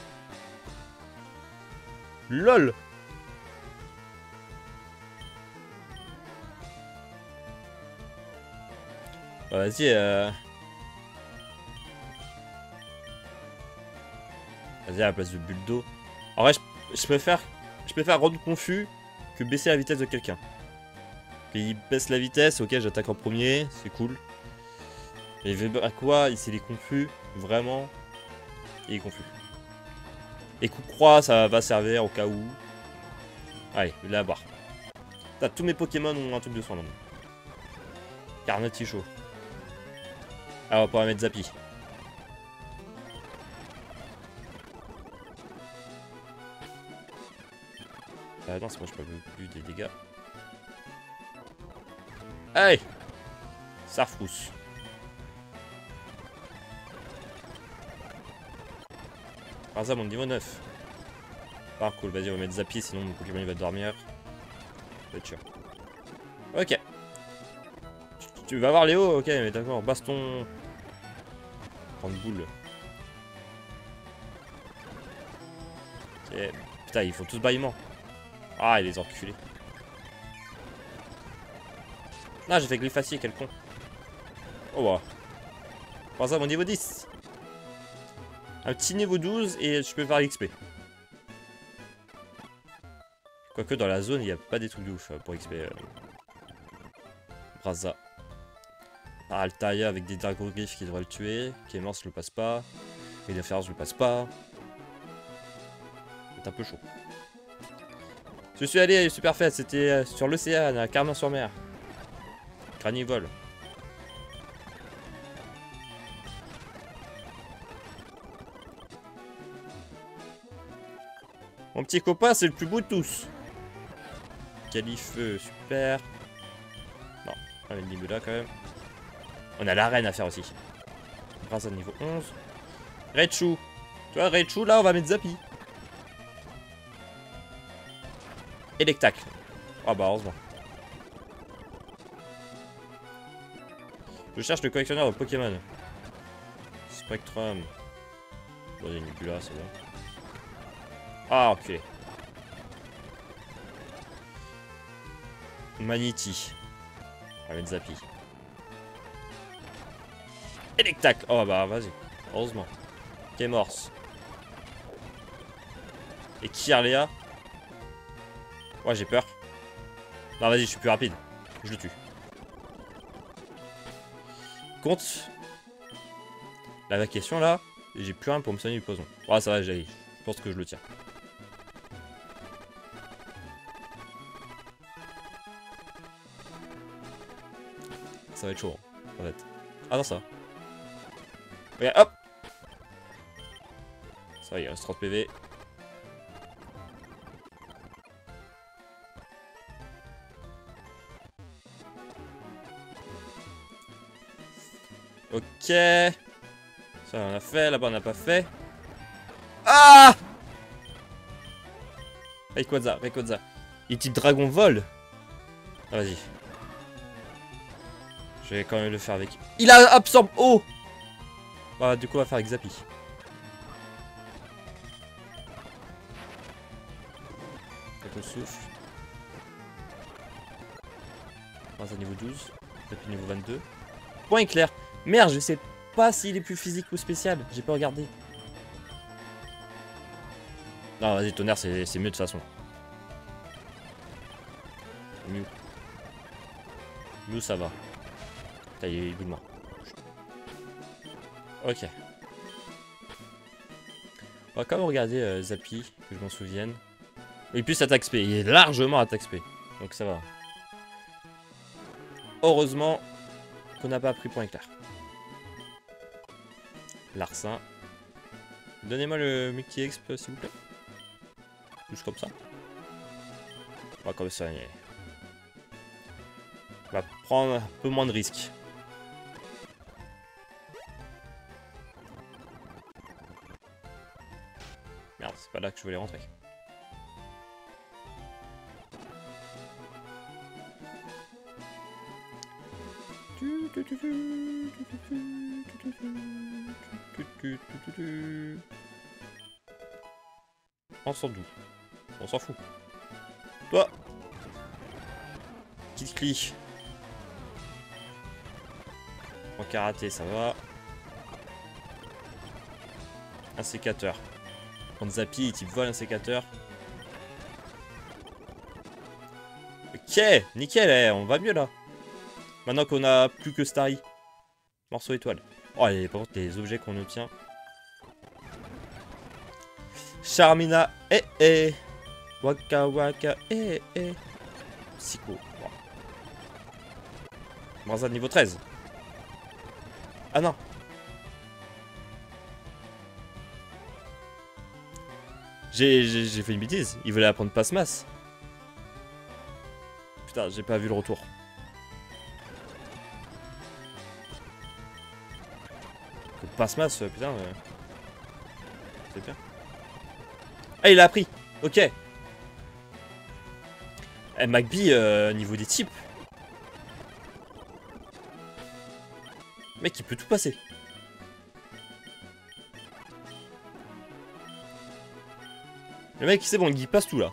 LOL. Bah, vas-y, Vas-y, à la place de bulle d'eau. En vrai, je préfère rendre confus que baisser la vitesse de quelqu'un. Il baisse la vitesse, ok, j'attaque en premier, c'est cool. Et à quoi, il est confus, vraiment. Il est confus. Et coup croix, ça va servir au cas où. Allez, là bas. Tous mes Pokémon ont un truc de soin non. Carnotti chaud. Alors on va pouvoir mettre Zappi. Non, c'est moi je peux plus des dégâts. Allez. Sarfrousse. Par ça, mon niveau 9. Ah cool, vas-y on va mettre Zappi sinon mon Pokémon il va dormir. Ça va être chiant. Ok. Tu vas voir Léo? Ok, mais d'accord. Baston. Grande boule. Ok. Putain, ils font tous bâillement. Ah, les enculés. Ah, j'ai fait Glyphacier, quel con. Oh, bah. Prends ça, mon niveau 10. Un petit niveau 12 et je peux faire l'XP. Quoique dans la zone, il n'y a pas des trucs de ouf pour XP. Braza. Altaria avec des Dragogriffes qui devraient le tuer. Kémors, je le passe pas. Médiafère, je le passe pas. C'est un peu chaud. Je suis allé à super fête, c'était sur l'océan, à Carmin-sur-Mer. Granivole. Mon petit copain, c'est le plus beau de tous. Califeu, super. Non, on a le niveau là quand même. On a l'arène à faire aussi. Grâce à niveau 11. Raichu. Tu vois, Raichu, là, on va mettre Zappy. Electacle. Ah bah, heureusement. Je cherche le collectionneur de Pokémon. Spectrum. Bon, il y a Nebula, c'est bon. Ah, ok. Manity. On va mettre Zappy. Electacle. Oh bah, vas-y. Heureusement. Kémors. Et Kirlia. Ouais, j'ai peur. Non, vas-y, je suis plus rapide. Je le tue. Compte. La vacation là. J'ai plus rien pour me soigner du poison. Ouais, ça va, je pense que je le tiens. Ça va être chaud, en fait. Ah non, ça va. Regarde, hop. Ça va, il reste 30 PV. Ok. Ça on a fait, là-bas on n'a pas fait. Ah! Rayquaza, Rayquaza. Il type Dragon Vol. Ah, vas-y. Je vais quand même le faire avec. Il a absorbe eau. Bah du coup on va faire avec Zappy. Quelques souffle. On passe à niveau 12. Zappy niveau 22. Point éclair. Merde, je sais pas s'il est plus physique ou spécial. J'ai pas regardé. Non, vas-y, tonnerre, c'est mieux de toute façon. Mew. Mew, ça va. Putain, il est goûtement. Ok. On va quand même regarder Zappy, que je m'en souvienne. Et plus attaque SP. Il est largement attaque SP. Donc ça va. Heureusement qu'on n'a pas pris point éclair. Larcin. Donnez-moi le multi-exp s'il vous plaît. Juste comme ça. On va comme ça. On va prendre un peu moins de risques. Merde, c'est pas là que je voulais rentrer. On s'en doute. On s'en fout. Toi. Petite cli. En karaté, ça va. Un sécateur. Quand Zappy, il type vol un sécateur. Ok, nickel, on va mieux là. Maintenant qu'on a plus que Starry. Morceau étoile. Oh, et par contre, les objets qu'on obtient. Charmina, Waka waka, Psycho. Brazza niveau 13. Ah non. J'ai fait une bêtise. Il voulait apprendre passe-masse. Putain, j'ai pas vu le retour. Passe-masse, putain. C'est bien. Ah, il a appris. Ok. Eh, McBee, niveau des types. Mec, il peut tout passer. Le mec, c'est bon, il passe tout là.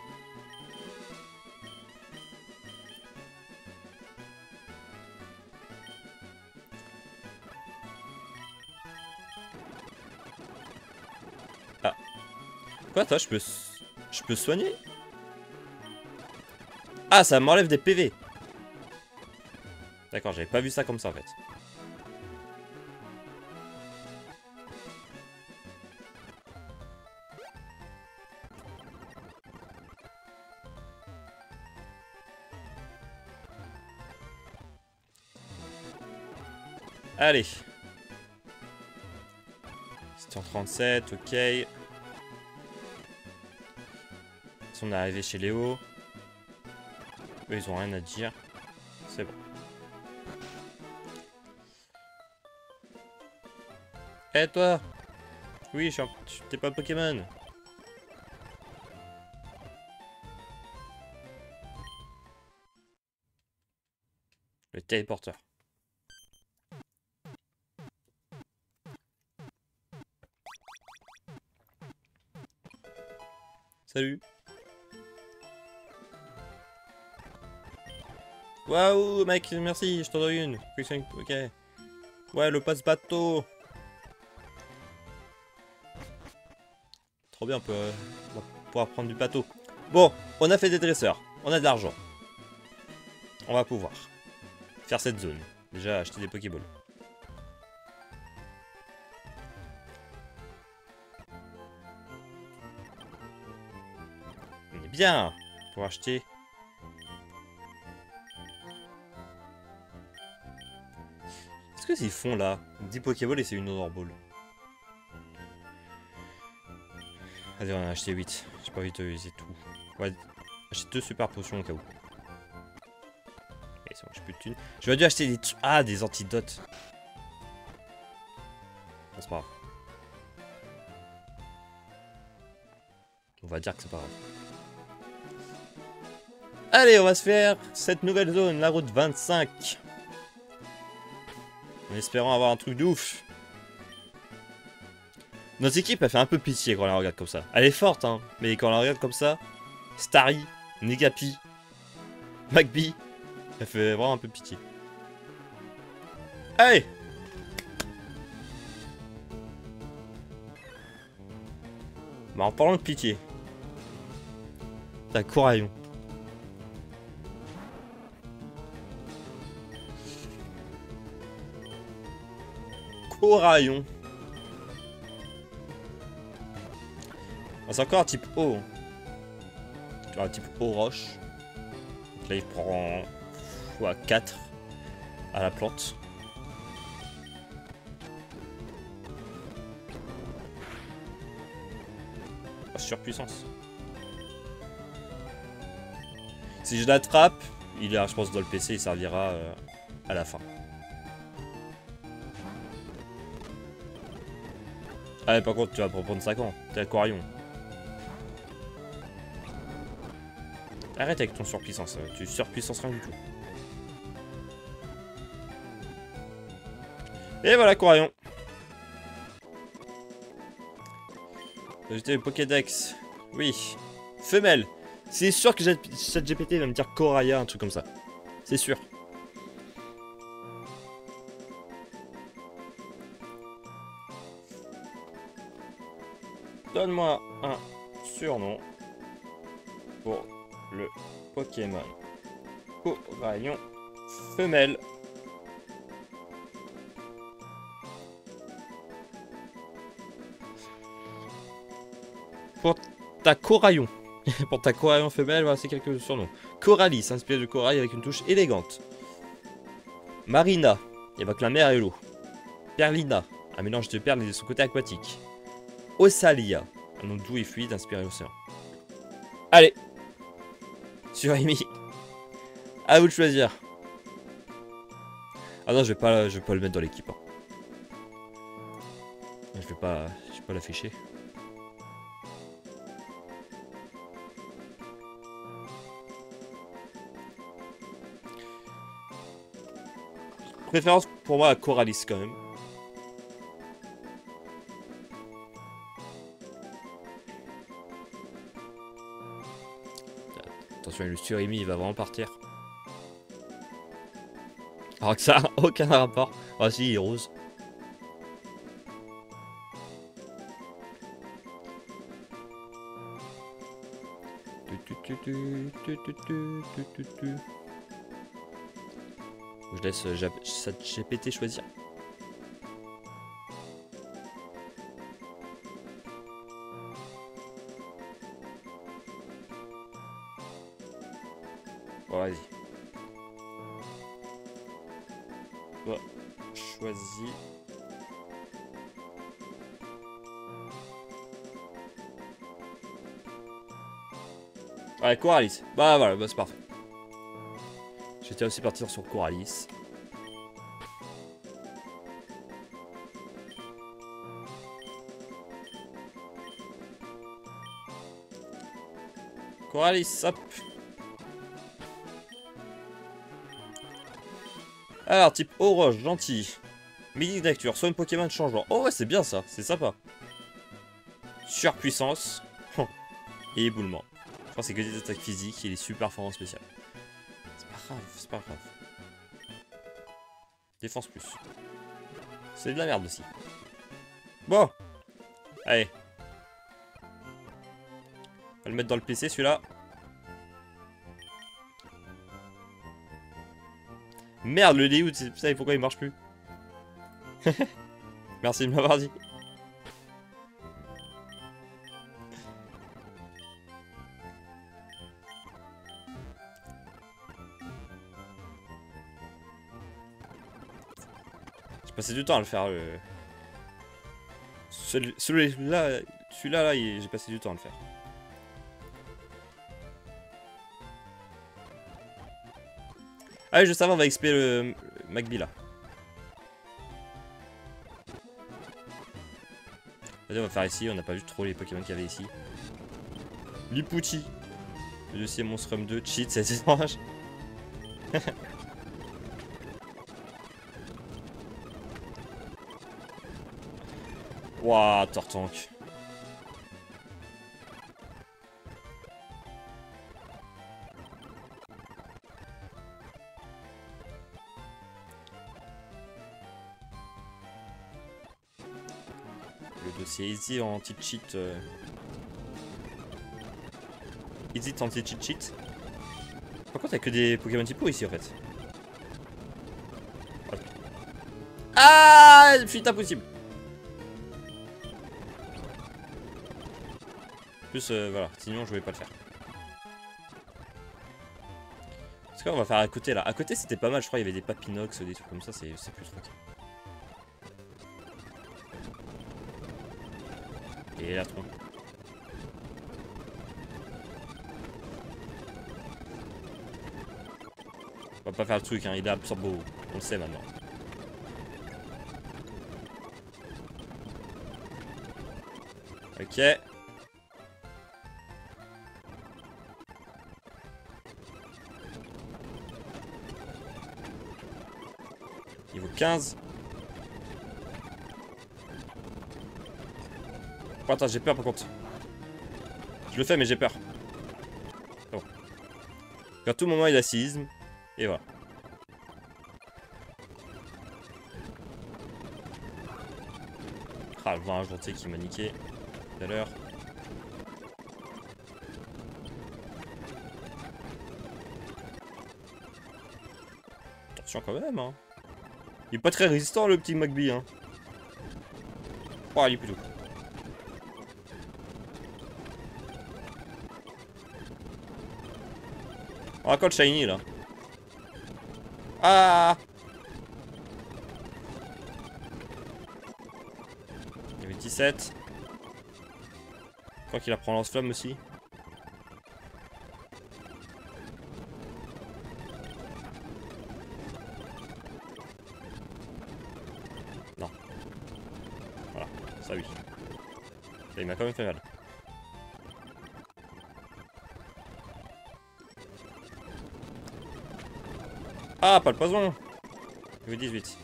Ah. Quoi, toi, je peux soigner? Ah, ça m'enlève des PV. D'accord, j'avais pas vu ça comme ça en fait. Allez. C'était en 37, ok. On est arrivé chez Léo. Eux, ils ont rien à dire. C'est bon. Eh toi! Oui, t'es pas Pokémon. Le téléporteur. Salut. Waouh, mec, merci, je t'en donne une. Ok. Ouais, le passe-bateau. Trop bien, on va pouvoir prendre du bateau. Bon, on a fait des dresseurs. On a de l'argent. On va pouvoir faire cette zone. Déjà, acheter des Pokéballs. On est bien pour acheter. Qu'est-ce qu'ils font là? 10 Pokéballs et c'est une Honor Ball. Allez, on a acheté 8. J'ai pas envie de utiliser tout. Ouais, acheter 2 super potions au cas où. Et c'est bon, j'ai plus de thunes. J'aurais dû acheter des... Ah, des antidotes. Bon, c'est pas grave. On va dire que c'est pas grave. Allez, on va se faire cette nouvelle zone, la route 25. En espérant avoir un truc de ouf. Notre équipe, elle fait un peu pitié quand on la regarde comme ça. Elle est forte, hein, mais quand on la regarde comme ça, Starry, Negapi, McBee, elle fait vraiment un peu pitié. Allez! Bah, en parlant de pitié. T'as Coraillon. Coraillon. Ah, c'est encore un type eau. Tu vois, un type eau roche. Donc là, il prend x4 à la plante. Oh, surpuissance. Si je l'attrape, il est, je pense, dans le PC, il servira à la fin. Ah, mais par contre, tu vas prendre 5 ans. T'es aquarium. Arrête avec ton surpuissance. Tu surpuissance rien du tout. Et voilà, Coraillon. Ajouter le Pokédex. Oui. Femelle. C'est sûr que ChatGPT va me dire Coraya, un truc comme ça. C'est sûr. Donne-moi un surnom pour le Pokémon Coraillon femelle. Pour ta Coraillon. Pour ta Coraillon femelle, voilà, c'est quelques surnoms. Coralie, inspiré de corail avec une touche élégante. Marina, évoque la mer et l'eau. Perlina, un mélange de perles et de son côté aquatique. Osalia, un nom doux et fluide inspiré océan. Allez, sur Amy, à vous de choisir. Ah non, je vais pas le mettre dans l'équipe. Hein. Je vais pas l'afficher. Préférence pour moi à Coralis quand même. Attention, le Surimi, il va vraiment partir. Alors que ça a aucun rapport. Ah si, il est rose. Je laisse GPT choisir. Bon, vas-y. Bon, choisis. Ouais, Coralis. Bah voilà, bah, c'est parfait. J'étais aussi partir sur Coralis. Coralis, hop. Alors, type eau roche, gentil. Midi d'acture, soit une Pokémon changeant. Oh ouais, c'est bien ça, c'est sympa. Surpuissance. Et éboulement. Je crois que c'est que des attaques physiques et il est super fort en spécial. C'est pas grave, c'est pas grave. Défense plus. C'est de la merde aussi. Bon. Allez. On va le mettre dans le PC celui-là. Merde, le layout, c'est ça, pourquoi il marche plus? Merci de m'avoir dit. J'ai passé du temps à le faire. Celui-là, là, j'ai passé du temps à le faire. Ah oui, je savais, on va XP le Magby là. Vas-y, on va faire ici, on n'a pas vu trop les Pokémon qu'il y avait ici. Lipouti. Le dossier Monstrum 2, cheat, c'est étrange. Wouah, Tortank. Le dossier Easy en anti-cheat. Easy anti-cheat cheat. Par contre, il n'y a que des Pokémon typo ici en fait. Ah, fuite impossible. Plus, voilà, sinon je vais pas le faire. Parce qu'on va faire à côté là. À côté c'était pas mal, je crois, il y avait des Papinox, des trucs comme ça, c'est plus trop. Et la trompe. On va pas faire le truc, hein, il est absorbo. On le sait maintenant. Ok. Niveau 15. Oh, attends, j'ai peur par contre. Je le fais mais j'ai peur. Bon. À tout moment il a séisme. Et voilà. Ah, le vent gentil qui m'a niqué tout à l'heure. Attention quand même, hein. Il est pas très résistant le petit Magby, hein. Oh, il est plutôt. On raccorde Shiny là. Ah! Il y avait 17. Je crois qu'il apprend lance-flamme aussi. Non. Voilà, ça oui. Ça, il m'a quand même fait mal. Ah, pas le poison. Niveau 18.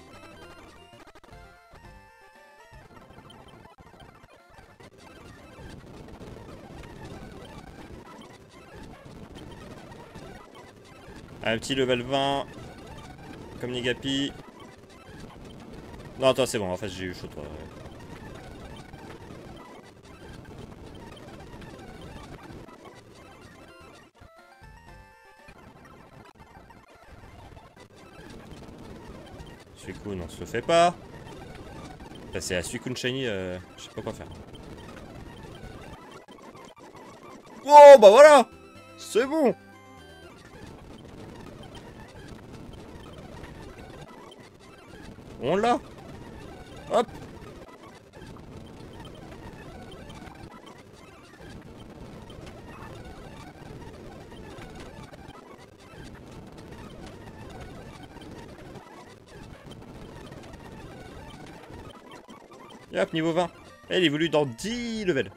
Un petit level 20. Comme Negapi. Non, attends, c'est bon, en fait, j'ai eu chaud, toi. Suicune, on se le fait pas. Là, c'est la Suicune Shiny, je sais pas quoi faire. Oh, bah voilà! C'est bon! On l'a! Hop! Et hop, niveau 20. Et il évolue dans 10 levels.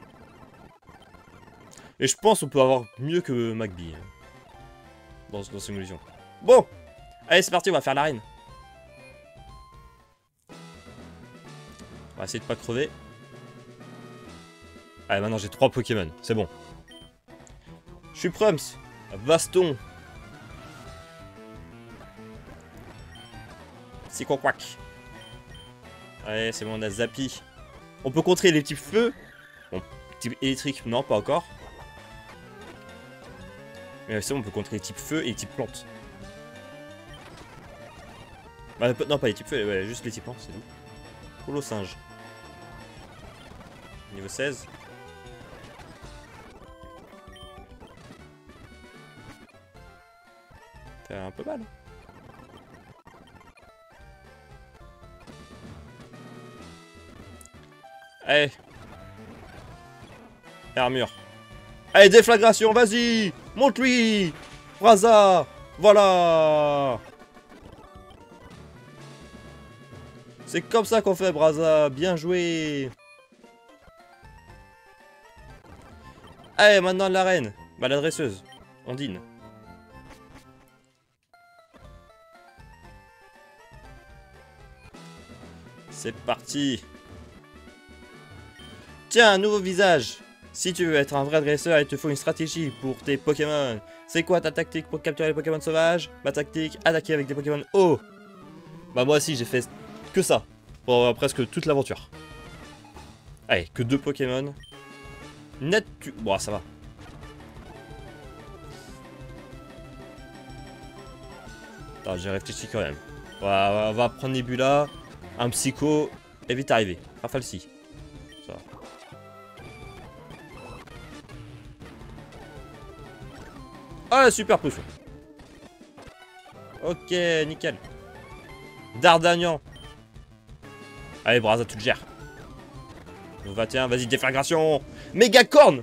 Et je pense qu'on peut avoir mieux que McBee. Dans cette évolution. Bon! Allez, c'est parti, on va faire l'arène. On va essayer de pas crever. Allez, maintenant j'ai 3 Pokémon. C'est bon. Suprums. Baston. Psycho-Quack. Allez, c'est bon, on a Zappy. On peut contrer les types feu. Bon, type électrique, non, pas encore. Mais c'est bon, on peut contrer les types feu et les types plantes. Bah, non, pas les types feu, ouais, juste les types plantes, c'est tout. Colo singe. Niveau 16. Fait un peu mal. Allez. Armure. Allez, déflagration, vas-y. Monte-lui. Braza. Voilà. C'est comme ça qu'on fait, Braza. Bien joué. Allez, maintenant l'arène. Bah, la dresseuse. Ondine. C'est parti. Tiens, un nouveau visage. Si tu veux être un vrai dresseur, il te faut une stratégie pour tes Pokémon. C'est quoi ta tactique pour capturer les Pokémon sauvages? Ma tactique, attaquer avec des Pokémon hauts. Bah moi aussi j'ai fait que ça pour presque toute l'aventure. Allez, que 2 Pokémon. Net tu... Bon, ça va. Attends, j'ai réfléchi quand même. On va prendre Nebula, un Psycho, et vite arrivé. Rafale-ci. Ça va. Ah, super potion. Ok, nickel. Dardagnan. Allez, Braza, tu le gères. 21, vas-y, déflagration. Méga corne.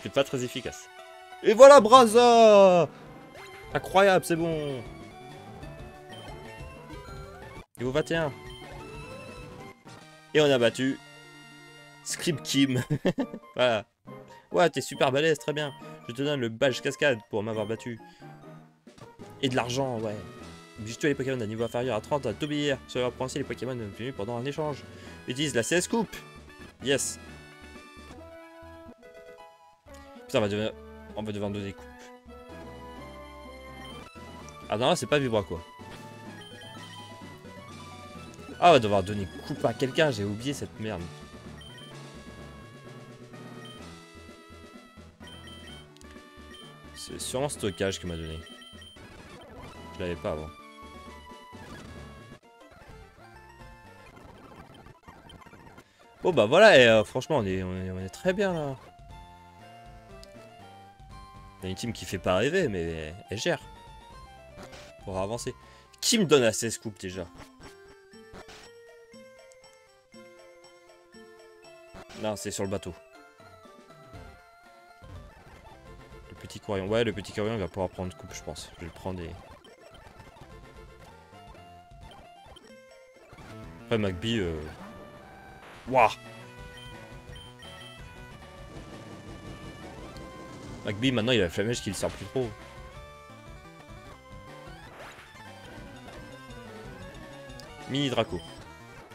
C'est pas très efficace. Et voilà, Braza. Incroyable, c'est bon. Niveau 21. Et on a battu Script Kim. Voilà. Ouais, t'es super balèze, très bien. Je te donne le badge cascade pour m'avoir battu. Et de l'argent, ouais. Oblige-toi les Pokémon à niveau inférieur à 30 à t'obéir. Cela prend ainsi les Pokémon obtenus pendant un échange. Utilise la CS Coupe. Yes. Putain, on va devoir donner des coupes. Ah non, c'est pas Vibra quoi. Ah, on va devoir donner coupe à quelqu'un, j'ai oublié cette merde. C'est sûrement stockage qui m'a donné. Je l'avais pas avant. Bon bah voilà, et franchement on est très bien là. Il y a une team qui fait pas rêver, mais elle gère. Pour avancer. Qui me donne assez scoop déjà? Non, c'est sur le bateau. Le petit Corian. Ouais, le petit Corian il va pouvoir prendre coupe, je pense. Je vais le prendre et... Après, McBee... Wouah! McBee, maintenant, il a la flamèche qui le sert plus trop. Mini Draco.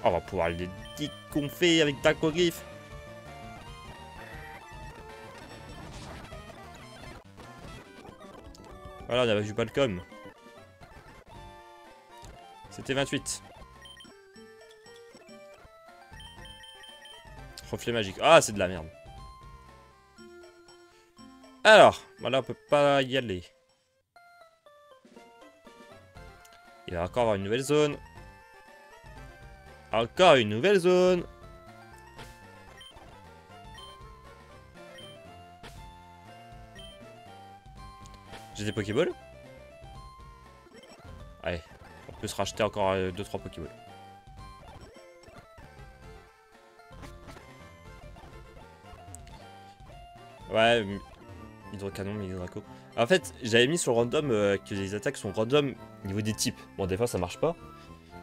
Oh, on va pouvoir les déconfer avec Draco Griffe. Voilà, on avait vu Balcom. C'était 28. Reflet magique. Ah, c'est de la merde. Alors, voilà, on peut pas y aller. Il va encore avoir une nouvelle zone. Encore une nouvelle zone. J'ai des Pokéballs. Allez, on peut se racheter encore 2-3 Pokéballs. Ouais, hydrocanon, mini Draco. En fait, j'avais mis sur le random que les attaques sont random au niveau des types. Bon, des fois ça marche pas.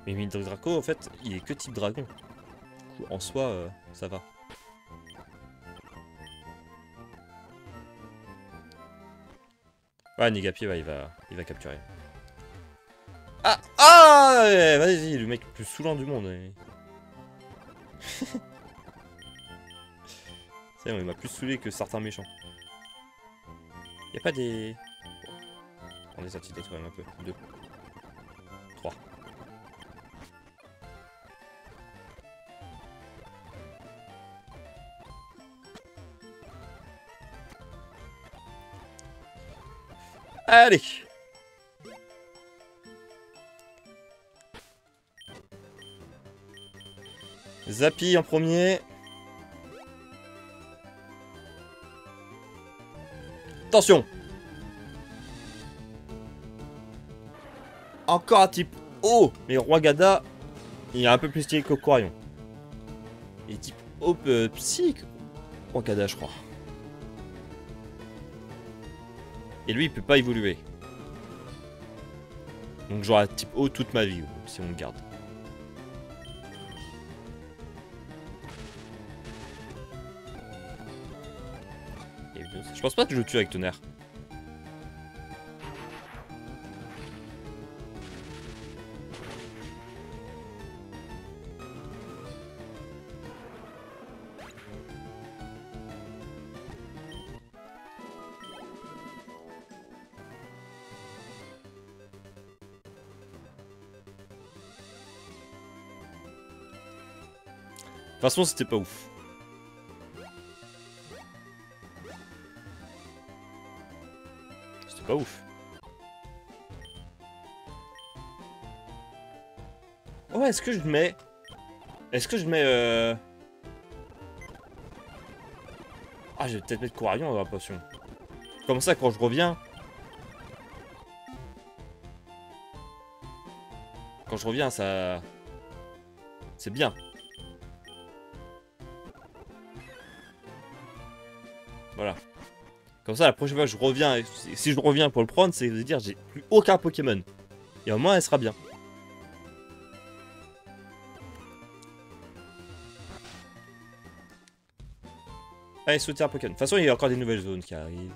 Mais mini Draco, en fait, il est que type dragon. Du coup, en soi, ça va. Ouais, Negapi, ouais, il va capturer. Ah! Ah! Vas-y, le mec le plus saoulant du monde. C'est bon, il m'a plus saoulé que certains méchants. Y'a pas des... On les antidotes quand même un peu. 2. 3. Allez! Zappy en premier. Attention! Encore un type O! Mais Roigada, il est un peu plus stylé que Quarion. Et type O psy, Roigada, je crois. Et lui, il peut pas évoluer. Donc j'aurai type O toute ma vie, si on le garde. Je pense pas que je le tue avec tonnerre. De toute façon, c'était pas ouf. C'était pas ouf. Oh, est-ce que je mets... Est-ce que je mets... Ah, je vais peut-être mettre Quarion dans la potion. Comme ça, quand je reviens... Quand je reviens, ça... C'est bien. Voilà. Comme ça, la prochaine fois que je reviens, si je reviens pour le prendre, c'est de dire j'ai plus aucun Pokémon. Et au moins, elle sera bien. Allez, sauter un Pokémon. De toute façon, il y a encore des nouvelles zones qui arrivent.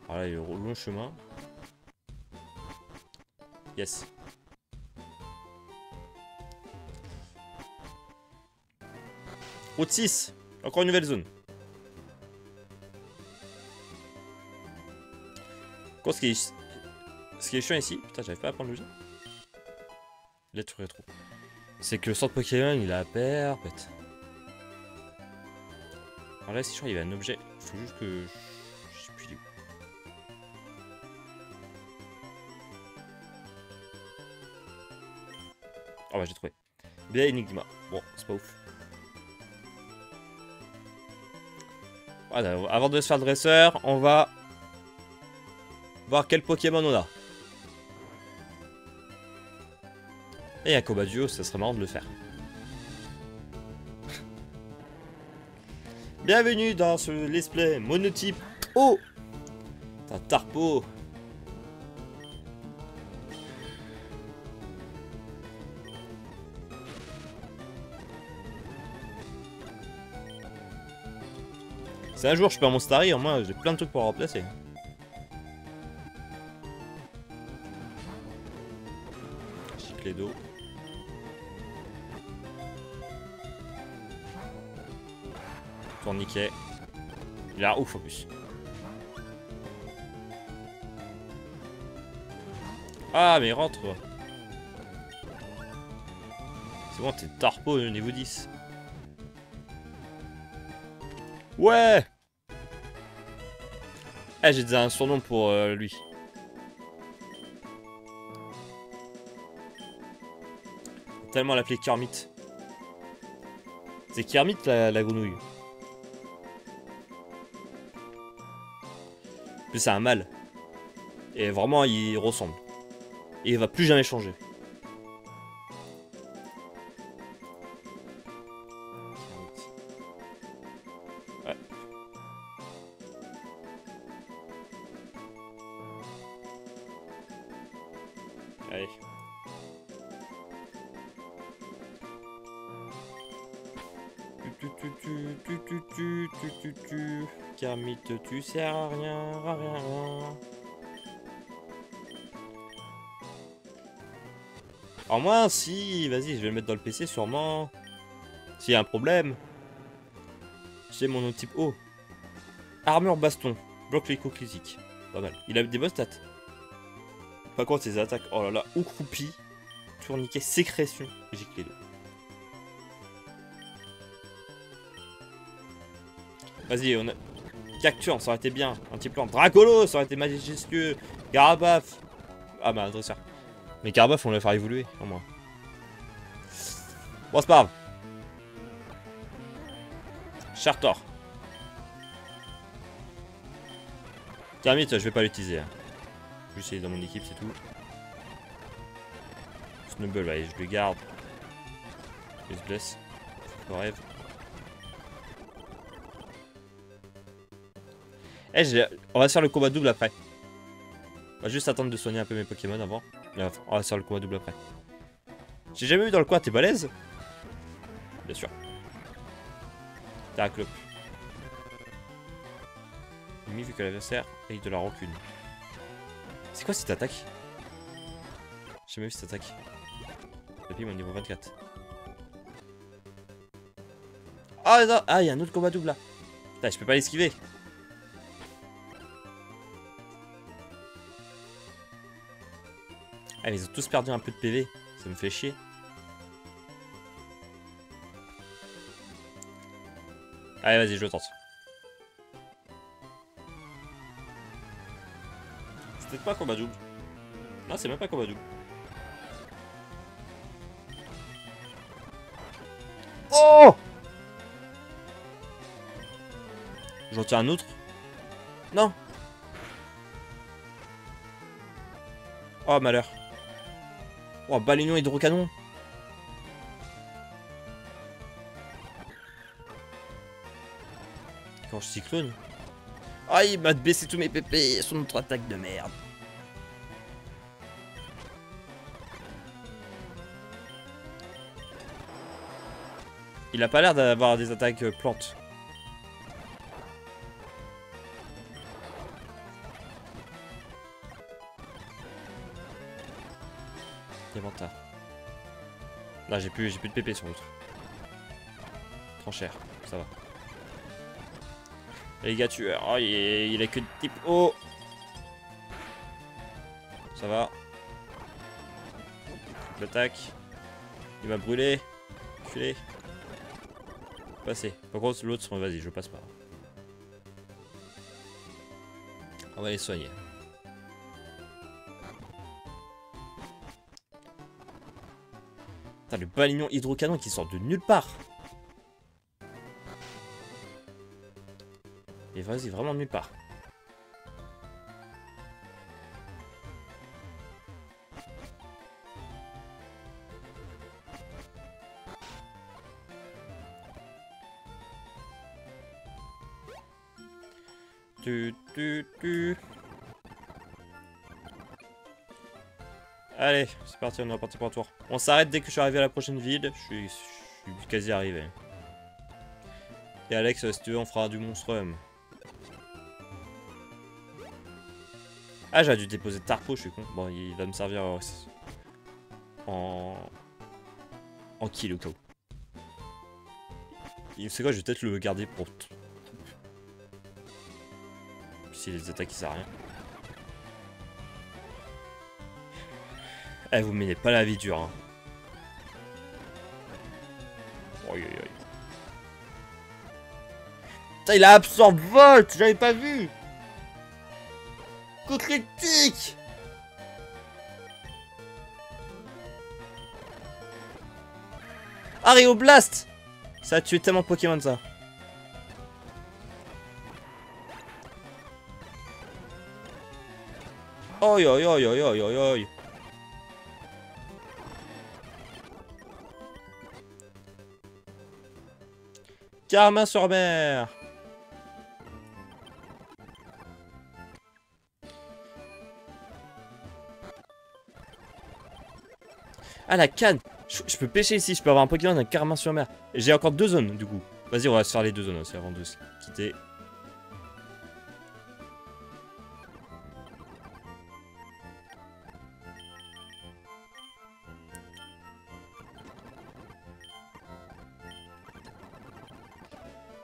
Alors là, il y a le long chemin. Yes. Route 6. Encore une nouvelle zone. Quoi, ce qui est chiant ici, putain, j'arrive pas à prendre le jeu. Lettre rétro. C'est que le centre Pokémon, il a perpète. Alors là, c'est sûr, il y avait un objet. Faut juste que... Je sais plus il est où. Oh bah, j'ai trouvé. Bien Enigma. Bon, c'est pas ouf. Voilà, avant de se faire le dresseur, on va... voir quel Pokémon on a. Et un combat duo, ça serait marrant de le faire. Bienvenue dans ce let's play monotype O. C'est un Tarpo. Si un jour je perds mon Starry, au moins j'ai plein de trucs pour remplacer. Chiclet d'eau. Tourniquet. Il a l'air ouf en plus. Ah, mais rentre. C'est bon, t'es tarpo au niveau 10. Ouais. Eh, j'ai déjà un surnom pour lui. Tellement l'appeler Kermit. C'est Kermit la grenouille. Puis c'est un mâle. Et vraiment, il ressemble. Et il va plus jamais changer. Ouais. Allez. Kermit, tu sers à rien, à rien. En moins, si, vas-y, je vais le mettre dans le PC sûrement. S'il y a un problème. J'ai mon autre type O. Armure baston. Bloque les coups critiques. Pas mal. Il a des bonnes stats. Par contre, ses attaques. Oh là là. Ou croupi. Tourniquet, sécrétion. J'ai que les deux. Vas-y, on a. Cactuan, ça aurait été bien. Un petit plan. Dracolo, ça aurait été majestueux. Garabaf. Ah bah, dresseur. Mais Garabaf, on l'a faire évoluer, au moins. Bon, c'est pas grave. Chartor. Kermit, je vais pas l'utiliser. Hein. Juste il est dans mon équipe, c'est tout. Snubble, allez, je le garde. Il se blesse. Je rêve. Eh, on va se faire le combat double après. On va juste attendre de soigner un peu mes Pokémon avant. On va se faire le combat double après. J'ai jamais vu dans le coin, t'es balèze? Bien sûr. Terraclope. Limite vu que l'adversaire ait de la rancune. C'est quoi cette attaque? J'ai jamais vu cette attaque. Depuis mon niveau 24. Ah non, ah, il y a un autre combat double là. Putain, je peux pas l'esquiver. Ah, mais ils ont tous perdu un peu de PV. Ça me fait chier. Allez, vas-y, je le tente. C'est peut-être pas combat double. Non, c'est même pas combat double. Oh! J'en tire un autre. Non. Oh, malheur. Oh, balignon hydrocanon. Quand je cyclone. Ah, il m'a baissé tous mes PP. Son autre attaque de merde. Il a pas l'air d'avoir des attaques plantes. Diamanta. Là, j'ai plus de PP sur l'autre. Trop cher, ça va. Les gars tueurs, oh, il a que de type O. Ça va. L'attaque. Il m'a brûlé. Culé. Passer. Par contre, l'autre, vas-y, je passe pas. On va les soigner. Putain, le balignon hydrocanon qui sort de nulle part. Et vas-y, vraiment nulle part. Allez, c'est parti, on est reparti pour un tour. On s'arrête dès que je suis arrivé à la prochaine ville. Je suis quasi arrivé. Et Alex, si tu veux, on fera du monstrum. Ah, j'aurais dû déposer Tarpo, je suis con. Bon, il va me servir en kill au cas où. C'est quoi, je vais peut-être le garder pour... Si les attaques, ça sert à rien. Eh, vous menez pas la vie dure, hein. Oi, oi, oi. Putain, il a absorbe Volt, j'avais pas vu. Coup critique. Blast. Ça a tué tellement de Pokémon, ça. Oi, oi, oi, oi, oi, oi, oi. Carmin sur mer. Ah, la canne. Je peux pêcher ici, je peux avoir un Pokémon d'un Carmin sur mer. J'ai encore 2 zones, du coup. Vas-y, on va se faire les 2 zones aussi avant de se quitter.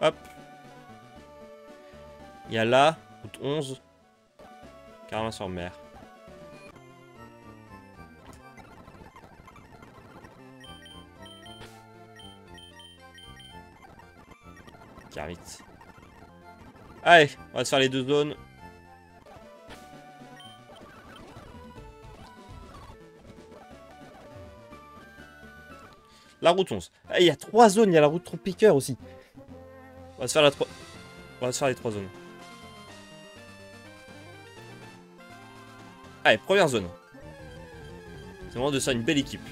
Hop. Il y a là, route 11. Carmin sur mer. Vite. Allez, on va se faire les 2 zones. La route 11. Ah, il y a 3 zones, il y a la route Tropiqueur aussi. On va se faire la 3... On va se faire les 3 zones. Allez, première zone. C'est vraiment de ça une belle équipe.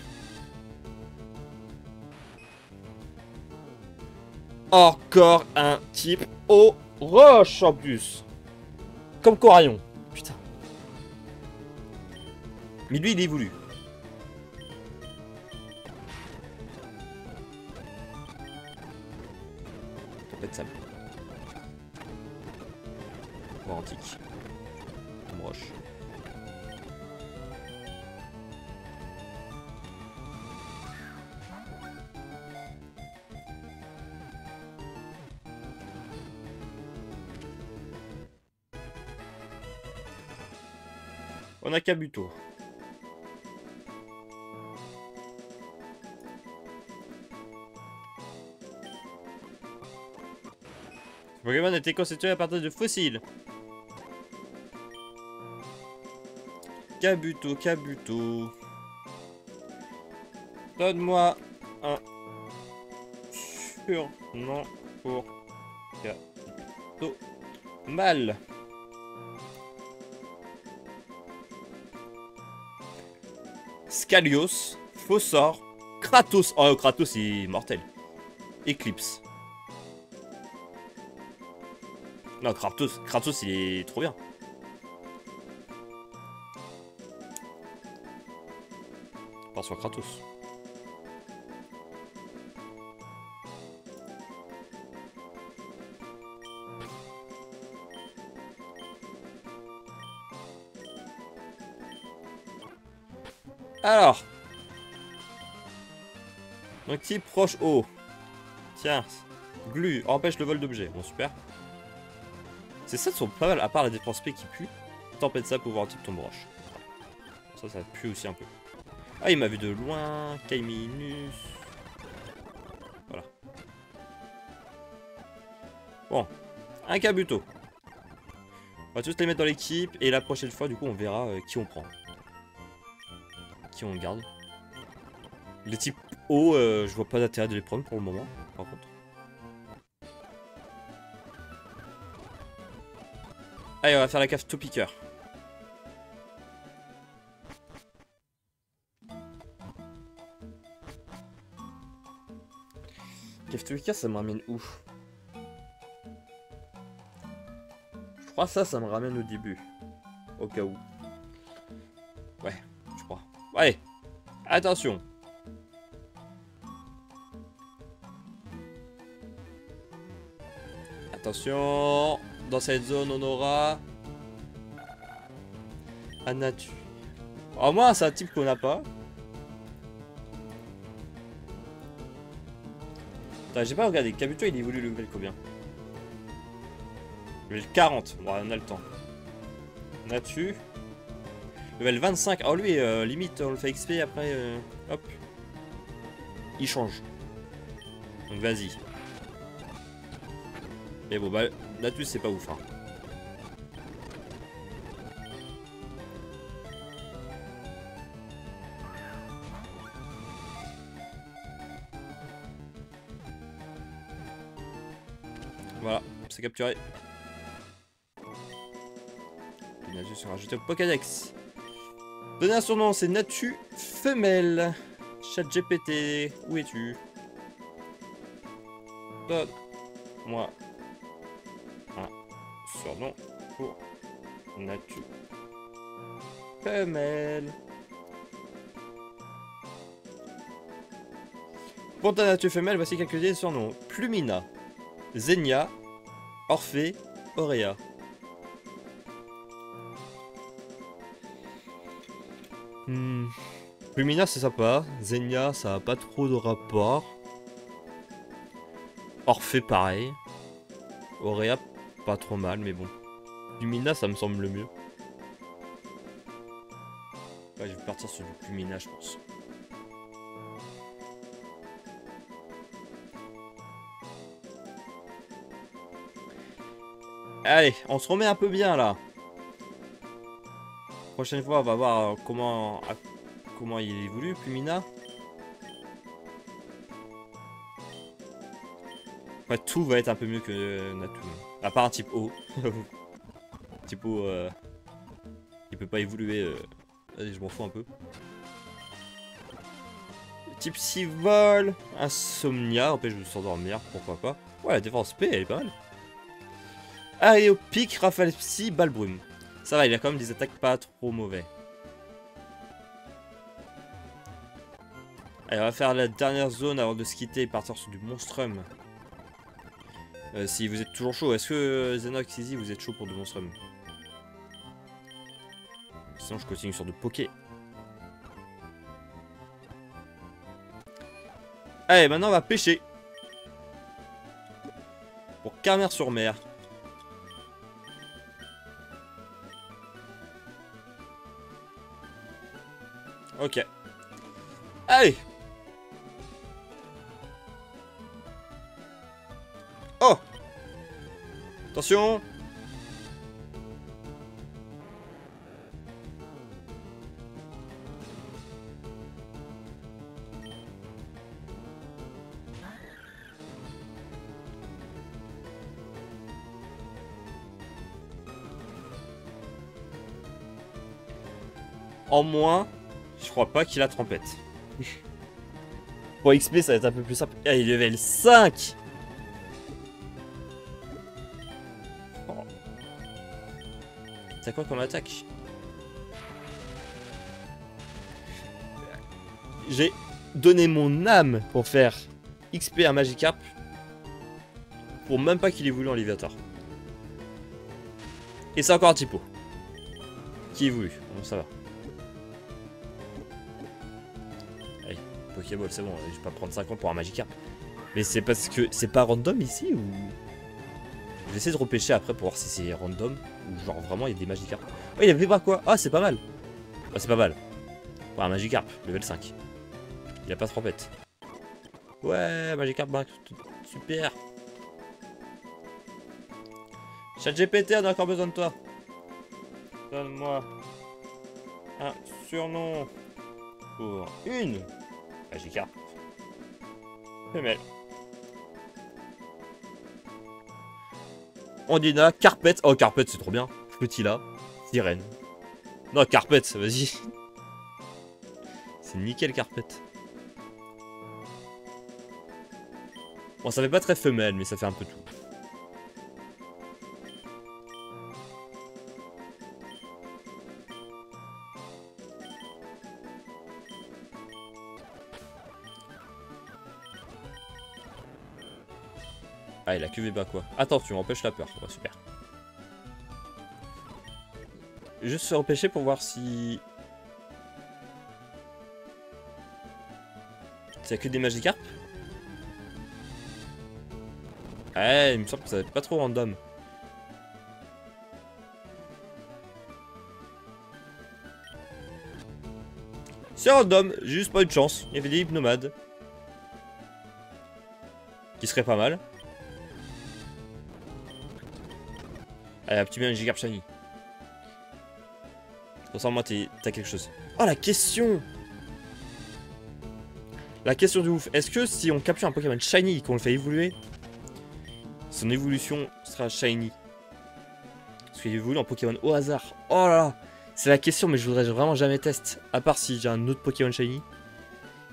Encore un type au roche en plus. Comme Coraillon. Putain. Mais lui, il est voulu. Tempête de sable. Voir antique. Tombe roche. On a Kabuto. Ce Pokémon a été constitué à partir de fossiles. Kabuto, Kabuto. Donne-moi un surnom pour Kabuto. Mal. Scalios, Fossor, Kratos. Oh, Kratos il est mortel. Eclipse. Non, Kratos il est trop bien. On part sur Kratos. Alors. Donc type proche eau. Tiens. Glu, empêche le vol d'objets. Bon, super. Ces sets sont pas mal, à part la défense P qui pue. Tempête ça, pouvoir type tombe roche. Ça pue aussi un peu. Ah, il m'a vu de loin. Kaiminus. Voilà. Bon. Un Kabuto. On va tous les mettre dans l'équipe. Et la prochaine fois, du coup, on verra qui on prend. Qui on garde. Les types eau, je vois pas d'intérêt de les prendre pour le moment, par contre. Allez, on va faire la cave Topiqueur. Cave Topiqueur, ça me ramène où? Je crois ça me ramène au début. Au cas où. Ouais, je crois. Allez, attention. Attention, dans cette zone on aura Anatu. Au moins c'est un type qu'on n'a pas. J'ai pas regardé. Kabuto, il évolue level combien? Level 40. Bon, on a le temps. Là-dessus. Level 25. Oh, lui, limite, on le fait XP après. Hop. Il change. Donc, vas-y. Et bon, bah, là-dessus, c'est pas ouf. Hein. Voilà, c'est capturé. Natu sera rajouté au Pokédex. Donner un surnom, c'est Natu Femelle. ChatGPT, où es-tu? Donne-moi un surnom pour Natu Femelle. Pour ta Natu Femelle, voici quelques idées de surnoms. Plumina, Zenia, Orphée, Auréa. Plumina c'est sympa, Zenia ça a pas trop de rapport. Orphée pareil. Auréa pas trop mal mais bon. Plumina ça me semble le mieux. Ouais je vais partir sur du Plumina je pense. Allez, on se remet un peu bien là. Prochaine fois, on va voir comment il évolue, Plumina. Ouais, tout va être un peu mieux que Natu. À part un type O. Type O, il peut pas évoluer. Allez, je m'en fous un peu. Type Civol, Insomnia, empêche de s'endormir, pourquoi pas. Ouais, la défense P, elle est pas mal. Aéopic, Rafale Psy, Balbrume. Ça va, il a quand même des attaques pas trop mauvais. Allez, on va faire la dernière zone avant de se quitter et partir sur du Monstrum. Si vous êtes toujours chaud, est-ce que Xenox Easy, vous êtes chaud pour du Monstrum? Sinon, je continue sur de Poké. Allez, maintenant on va pêcher. Pour Carmer-sur-Mer. Ok. Allez. Oh. Attention. En moins, je crois pas qu'il a trompette. Pour XP, ça va être un peu plus simple. Ah, il est level 5. Oh. T'as quoi comme attaque? J'ai donné mon âme pour faire XP à Magikarp. Pour même pas qu'il évolue en Léviator. Et c'est encore un typo. Qui évolue. Bon, ça va. Pokéball, c'est bon, je vais pas prendre 5 ans pour un Magikarp. Mais c'est parce que c'est pas random ici ou... Je vais essayer de repêcher après pour voir si c'est random ou genre vraiment il y a des Magikarp. Oh, il y avait pas quoi? Ah, c'est pas mal. Ah, c'est pas mal. Pour un Magikarp, level 5. Il a pas de trompette. Ouais, Magikarp, super. ChatGPT, on a encore besoin de toi. Donne-moi un surnom pour une Magikarp femelle. Ondina, Carpette. Oh, Carpette, c'est trop bien. Petit là. Sirène. Non, Carpette, vas-y. C'est nickel, Carpette. Bon, ça fait pas très femelle, mais ça fait un peu tout. Ah, il a QV bas quoi. Attention, empêche la peur. Oh, super. Juste se repêcher pour voir si... C'est que des Magikarp. Ouais, il me semble que ça va être pas trop random. C'est random, j'ai juste pas eu de chance. Il y avait des hypnomades. Qui serait pas mal. Allez, un petit bien Gigarp Shiny. Concentre-moi, t'as quelque chose. Oh, la question! La question de ouf. Est-ce que si on capture un Pokémon Shiny et qu'on le fait évoluer, son évolution sera Shiny? Parce qu'il évolue en Pokémon au hasard. Oh là là! C'est la question, mais je voudrais vraiment jamais test. À part si j'ai un autre Pokémon Shiny.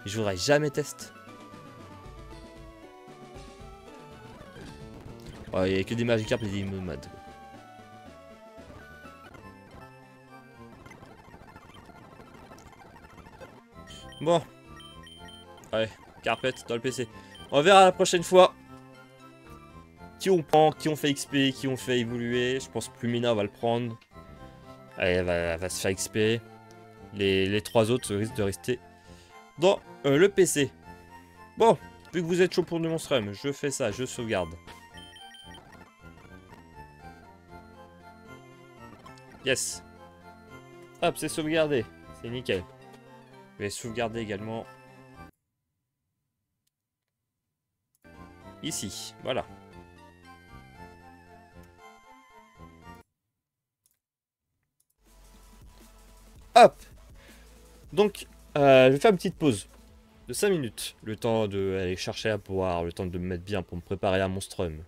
Je voudrais jamais test. Ouais, il n'y a que des Magikarp et des Hypnomades. Bon. Ouais, Carpette dans le PC. On verra la prochaine fois. Qui on prend, qui on fait XP, qui on fait évoluer. Je pense que Plumina va le prendre. Allez, elle va se faire XP. Les trois autres risquent de rester dans le PC. Bon, vu que vous êtes chaud pour du Monstrum, je fais ça, je sauvegarde. Yes. Hop, c'est sauvegardé. C'est nickel. Je vais sauvegarder également. Ici, voilà. Hop. Donc, je vais faire une petite pause de 5 minutes. Le temps d'aller chercher à boire, le temps de me mettre bien pour me préparer à Monstrum.